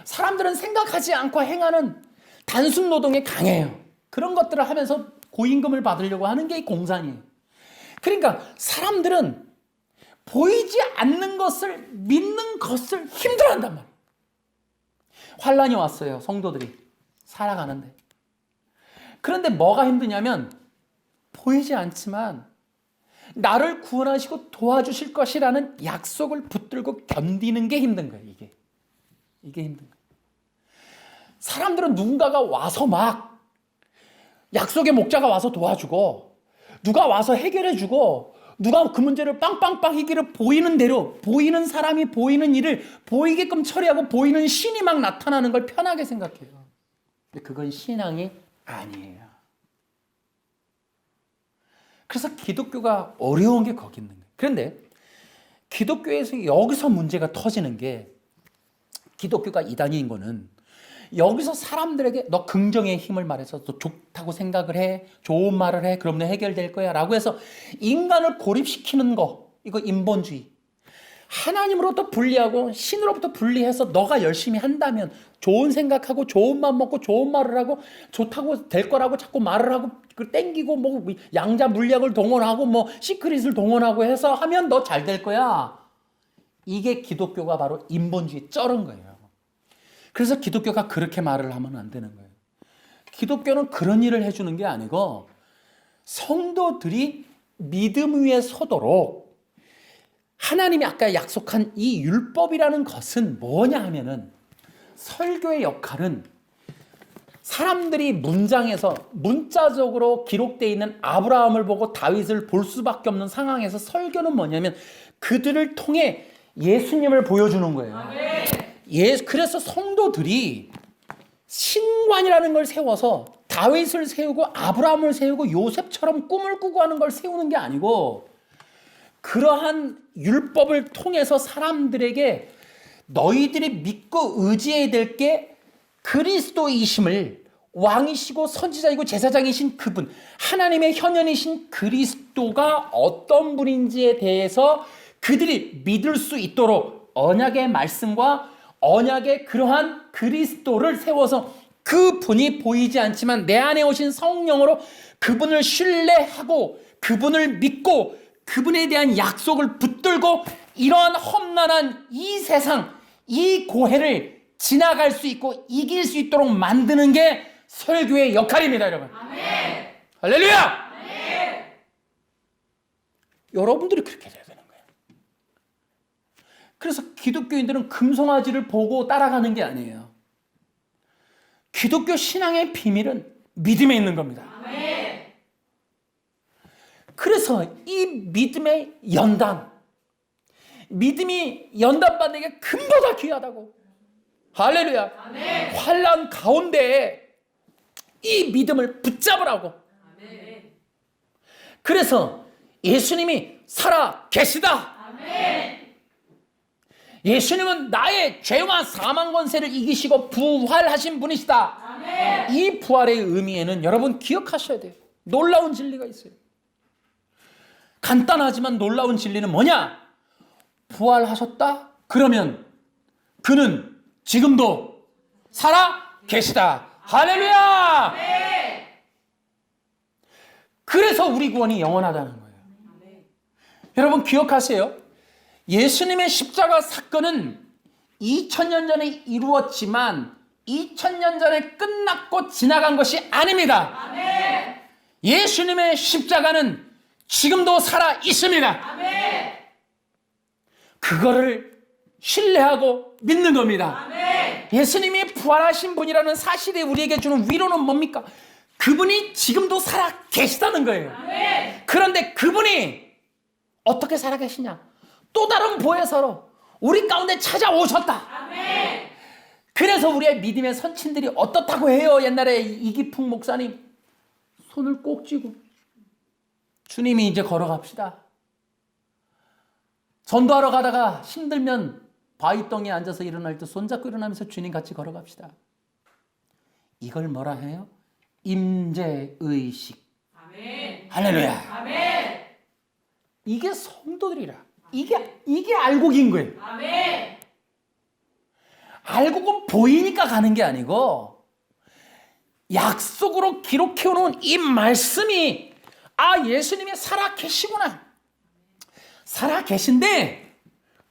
사람들은 생각하지 않고 행하는 단순 노동에 강해요. 그런 것들을 하면서 고임금을 받으려고 하는 게 공산이에요. 그러니까 사람들은 보이지 않는 것을 믿는 것을 힘들어한단 말이에요. 환란이 왔어요. 성도들이 살아가는데. 그런데 뭐가 힘드냐면 보이지 않지만 나를 구원하시고 도와주실 것이라는 약속을 붙들고 견디는 게 힘든 거예요. 이게 힘든 거예요. 사람들은 누군가가 와서 막 약속의 목자가 와서 도와주고 누가 와서 해결해주고 누가 그 문제를 빵빵빵 해결을 보이는 대로 보이는 사람이 보이는 일을 보이게끔 처리하고 보이는 신이 막 나타나는 걸 편하게 생각해요. 근데 그건 신앙이 아니에요. 그래서 기독교가 어려운 게 거기 있는 거예요. 그런데 기독교에서 여기서 문제가 터지는 게 기독교가 이단인 거는 여기서 사람들에게 너 긍정의 힘을 말해서 너 좋다고 생각을 해, 좋은 말을 해, 그러면 해결될 거야 라고 해서 인간을 고립시키는 거, 이거 인본주의. 하나님으로부터 분리하고 신으로부터 분리해서 너가 열심히 한다면 좋은 생각하고 좋은 맘 먹고 좋은 말을 하고 좋다고 될 거라고 자꾸 말을 하고 그 땡기고 뭐 양자 물리학을 동원하고 뭐 시크릿을 동원하고 해서 하면 너 잘 될 거야. 이게 기독교가 바로 인본주의 쩔은 거예요. 그래서 기독교가 그렇게 말을 하면 안 되는 거예요. 기독교는 그런 일을 해주는 게 아니고 성도들이 믿음 위에 서도록 하나님이 아까 약속한 이 율법이라는 것은 뭐냐 하면은 설교의 역할은 사람들이 문장에서 문자적으로 기록되어 있는 아브라함을 보고 다윗을 볼 수밖에 없는 상황에서 설교는 뭐냐면 그들을 통해 예수님을 보여주는 거예요. 그래서 성도들이 신관이라는 걸 세워서 다윗을 세우고 아브라함을 세우고 요셉처럼 꿈을 꾸고 하는 걸 세우는 게 아니고 그러한 율법을 통해서 사람들에게 너희들이 믿고 의지해야 될 게 그리스도이심을 왕이시고 선지자이고 제사장이신 그분 하나님의 현현이신 그리스도가 어떤 분인지에 대해서 그들이 믿을 수 있도록 언약의 말씀과 언약의 그러한 그리스도를 세워서 그분이 보이지 않지만 내 안에 오신 성령으로 그분을 신뢰하고 그분을 믿고 그분에 대한 약속을 붙들고 이러한 험난한 이 세상 이 고해를 지나갈 수 있고 이길 수 있도록 만드는 게 설교의 역할입니다, 여러분. 아멘. 할렐루야. 아멘. 여러분들이 그렇게 돼야 되는 거예요. 그래서 기독교인들은 금송아지를 보고 따라가는 게 아니에요. 기독교 신앙의 비밀은 믿음에 있는 겁니다. 아멘. 그래서 이 믿음의 연단, 믿음이 연단받는 게 금보다 귀하다고. 할렐루야. 아멘. 환난 가운데 이 믿음을 붙잡으라고. 아멘. 그래서 예수님이 살아 계시다. 아멘. 예수님은 나의 죄와 사망 권세를 이기시고 부활하신 분이시다. 아멘. 이 부활의 의미에는 여러분 기억하셔야 돼요. 놀라운 진리가 있어요. 간단하지만 놀라운 진리는 뭐냐? 부활하셨다? 그러면 그는 지금도 살아 계시다. 할렐루야! 네. 그래서 우리 구원이 영원하다는 거예요. 네. 여러분 기억하세요. 예수님의 십자가 사건은 2000년 전에 이루어지만 2000년 전에 끝났고 지나간 것이 아닙니다. 아멘. 예수님의 십자가는 지금도 살아 있습니다. 아멘. 그거를 신뢰하고 믿는 겁니다. 아멘. 예수님이 부활하신 분이라는 사실이 우리에게 주는 위로는 뭡니까? 그분이 지금도 살아 계시다는 거예요. 아멘. 그런데 그분이 어떻게 살아 계시냐? 또 다른 보혜사로 우리 가운데 찾아오셨다. 아멘. 그래서 우리의 믿음의 선친들이 어떻다고 해요? 옛날에 이기풍 목사님 손을 꼭 쥐고 주님이 이제 걸어갑시다. 전도하러 가다가 힘들면 바위덩이에 앉아서 일어날 때 손잡고 일어나면서 주님 같이 걸어갑시다. 이걸 뭐라 해요? 임재의식. 아멘. 할렐루야. 아멘. 이게 성도들이라. 이게 알곡인 거예요. 아멘. 알곡은 보이니까 가는 게 아니고 약속으로 기록해 놓은 이 말씀이 예수님이 살아 계시구나. 살아 계신데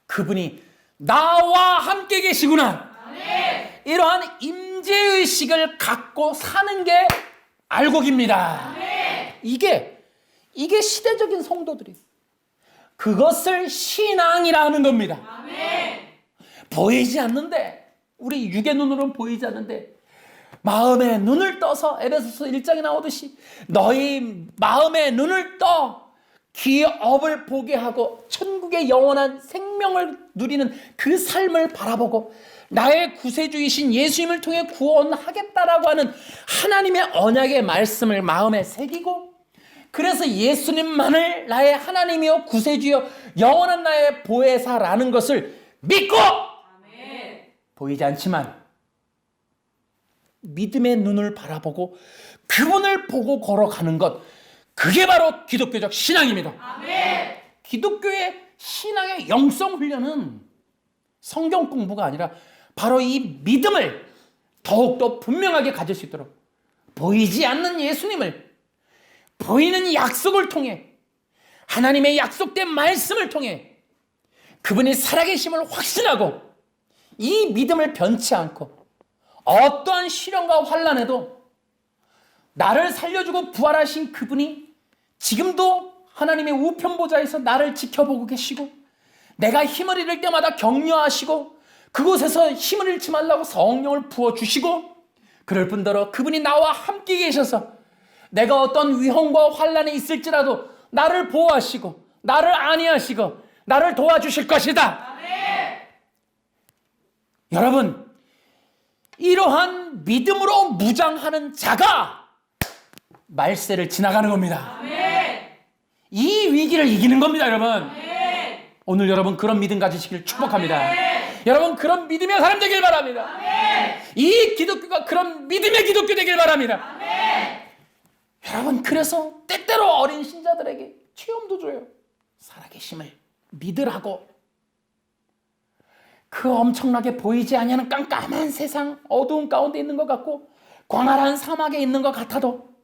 그분이 나와 함께 계시구나. 아멘. 이러한 임재의식을 갖고 사는 게 알곡입니다. 아멘. 이게 시대적인 성도들이 그것을 신앙이라는 겁니다. 아멘. 보이지 않는데 우리 육의 눈으로는 보이지 않는데 마음의 눈을 떠서 에베소서 1장에 나오듯이 너희 마음의 눈을 떠 기업을 보게 하고 천국의 영원한 생명을 누리는 그 삶을 바라보고 나의 구세주이신 예수님을 통해 구원하겠다라고 하는 하나님의 언약의 말씀을 마음에 새기고 그래서 예수님만을 나의 하나님이요 구세주요 영원한 나의 보혜사라는 것을 믿고 아멘. 보이지 않지만 믿음의 눈을 바라보고 그분을 보고 걸어가는 것 그게 바로 기독교적 신앙입니다. 아멘. 기독교의 신앙의 영성 훈련은 성경 공부가 아니라 바로 이 믿음을 더욱더 분명하게 가질 수 있도록 보이지 않는 예수님을 보이는 약속을 통해 하나님의 약속된 말씀을 통해 그분이 살아계심을 확신하고 이 믿음을 변치 않고 어떠한 시련과 환난에도 나를 살려주고 부활하신 그분이 지금도 하나님의 우편 보좌에서 나를 지켜보고 계시고 내가 힘을 잃을 때마다 격려하시고 그곳에서 힘을 잃지 말라고 성령을 부어주시고 그럴 뿐더러 그분이 나와 함께 계셔서 내가 어떤 위험과 환난에 있을지라도 나를 보호하시고 나를 안위하시고 나를 도와주실 것이다. 아멘. 여러분 이러한 믿음으로 무장하는 자가 말세를 지나가는 겁니다. 아멘. 이 위기를 이기는 겁니다. 여러분 아멘. 오늘 여러분 그런 믿음 가지시길 축복합니다. 아멘. 여러분 그런 믿음의 사람 되길 바랍니다. 아멘. 이 기독교가 그런 믿음의 기독교 되길 바랍니다. 아멘. 여러분 그래서 때때로 어린 신자들에게 체험도 줘요. 살아계심을 믿으라고. 그 엄청나게 보이지 아니하는 깜깜한 세상 어두운 가운데 있는 것 같고 광활한 사막에 있는 것 같아도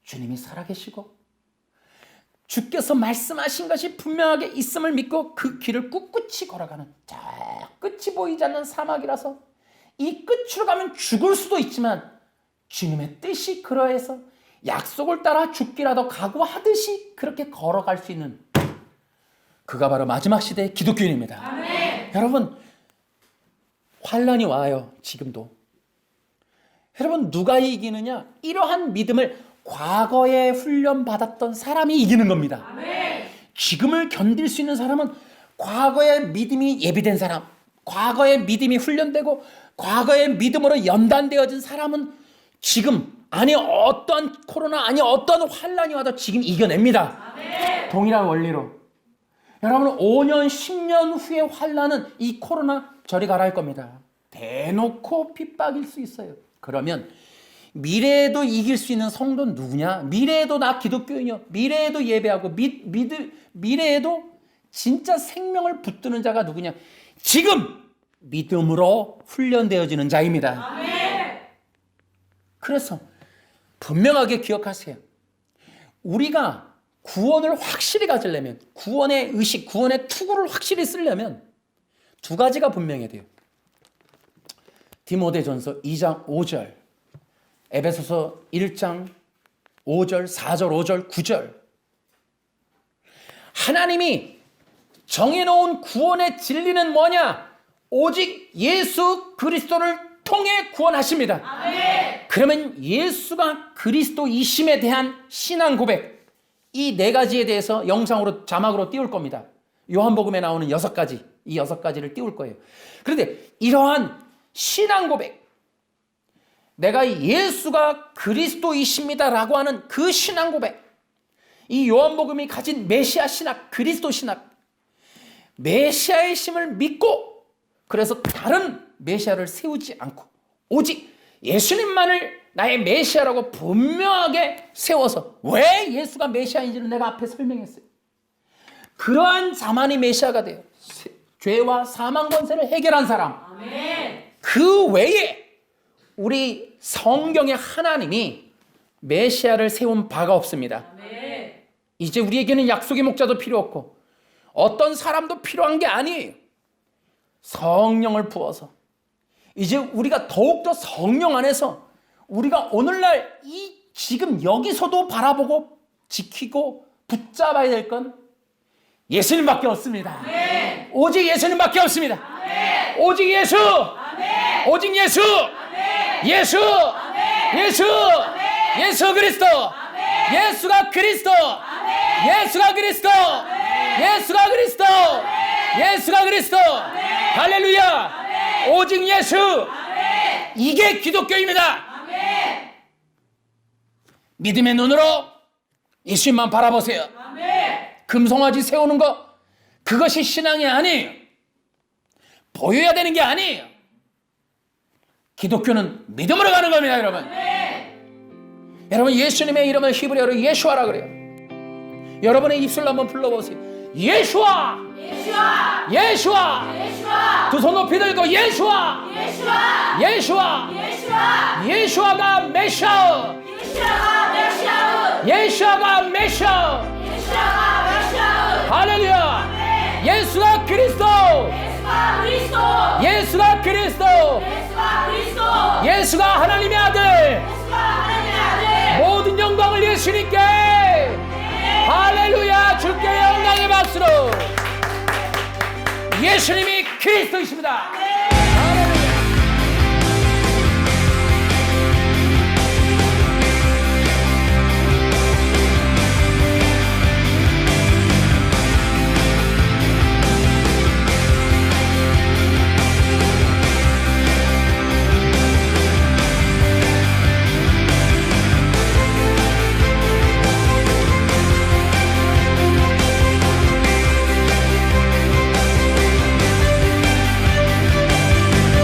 주님이 살아계시고 주께서 말씀하신 것이 분명하게 있음을 믿고 그 길을 꿋꿋이 걸어가는 저 끝이 보이지 않는 사막이라서 이 끝으로 가면 죽을 수도 있지만 주님의 뜻이 그러해서 약속을 따라 죽기라도 각오하듯이 그렇게 걸어갈 수 있는 그가 바로 마지막 시대의 기독교인입니다. 아멘. 여러분 환난이 와요. 지금도. 여러분 누가 이기느냐? 이러한 믿음을 과거에 훈련받았던 사람이 이기는 겁니다. 아멘. 지금을 견딜 수 있는 사람은 과거의 믿음이 예비된 사람, 과거의 믿음이 훈련되고 과거의 믿음으로 연단되어진 사람은 지금 어떠한 코로나 어떠한 환난이 와도 지금 이겨냅니다. 아멘. 동일한 원리로 여러분 5년 10년 후의 환난은 이 코로나 저리 가라 할 겁니다. 대놓고 핍박일 수 있어요. 그러면 미래에도 이길 수 있는 성도는 누구냐? 미래에도 나 기독교인이요. 미래에도 예배하고 미래에도 진짜 생명을 붙드는 자가 누구냐? 지금 믿음으로 훈련되어지는 자입니다. 아멘. 그래서 분명하게 기억하세요. 우리가 구원을 확실히 가지려면 구원의 의식, 구원의 투구를 확실히 쓰려면 두 가지가 분명해야 돼요. 디모데전서 2장 5절, 에베소서 1장 5절, 4절, 5절, 9절. 하나님이 정해놓은 구원의 진리는 뭐냐? 오직 예수 그리스도를 통해 구원하십니다. 아멘. 그러면 예수가 그리스도이심에 대한 신앙 고백, 이 네 가지에 대해서 영상으로 자막으로 띄울 겁니다. 요한복음에 나오는 6가지, 이 6가지를 띄울 거예요. 그런데 이러한 신앙 고백, 내가 예수가 그리스도이십니다라고 하는 그 신앙 고백, 이 요한복음이 가진 메시아 신학, 그리스도 신학, 메시아의 심을 믿고 그래서 다른 메시아를 세우지 않고 오직 예수님만을 나의 메시아라고 분명하게 세워서, 왜 예수가 메시아인지는 내가 앞에 설명했어요. 그러한 자만이 메시아가 돼요. 죄와 사망 권세를 해결한 사람. 아멘. 그 외에 우리 성경의 하나님이 메시아를 세운 바가 없습니다. 아멘. 이제 우리에게는 약속의 목자도 필요 없고 어떤 사람도 필요한 게 아니에요. 성령을 부어서 이제 우리가 더욱더 성령 안에서 우리가 오늘날 이 지금 여기서도 바라보고 지키고 붙잡아야 될 건 예수님밖에 없습니다. 아멘. 오직 예수님밖에 없습니다. 아멘. 오직 예수, 아멘. 오직 예수, 아멘. 예수, 아멘. 예수, 아멘. 예수 그리스도, 아멘. 예수가 그리스도, 아멘. 예수가 그리스도, 예수가 그리스도, 예수가 그리스도, 할렐루야, 아멘. 오직 예수, 아멘. 이게 기독교입니다. 아멘. 믿음의 눈으로 예수님만 바라보세요. 아멘. 금송아지 세우는 거, 그것이 신앙이 아니에요. 보여야 되는 게 아니에요. 기독교는 믿음으로 가는 겁니다, 여러분. 아멘. 여러분, 예수님의 이름을 히브리어로 예수아라 그래요. 여러분의 입술로 한번 불러보세요. 예수아, 예수아. 예수아. 예수아. 두 손 높이 들고 예수아, 예수아. 예수아. 예수아. 예수아가 메시아, 예수아가 메시아우. 예수아가 메시아. 예수아가 메시아우. 할렐루야. 예수가 그리스도, 예수가 그리스도. 예수가 그리스도, 예수가 그리스도. 예수가 하나님의 아들. 예수가 하나님의 아들. 모든 영광을 예수님께. 할렐루야. 주께 영광의 박수로. 예수님이 그리스도이십니다.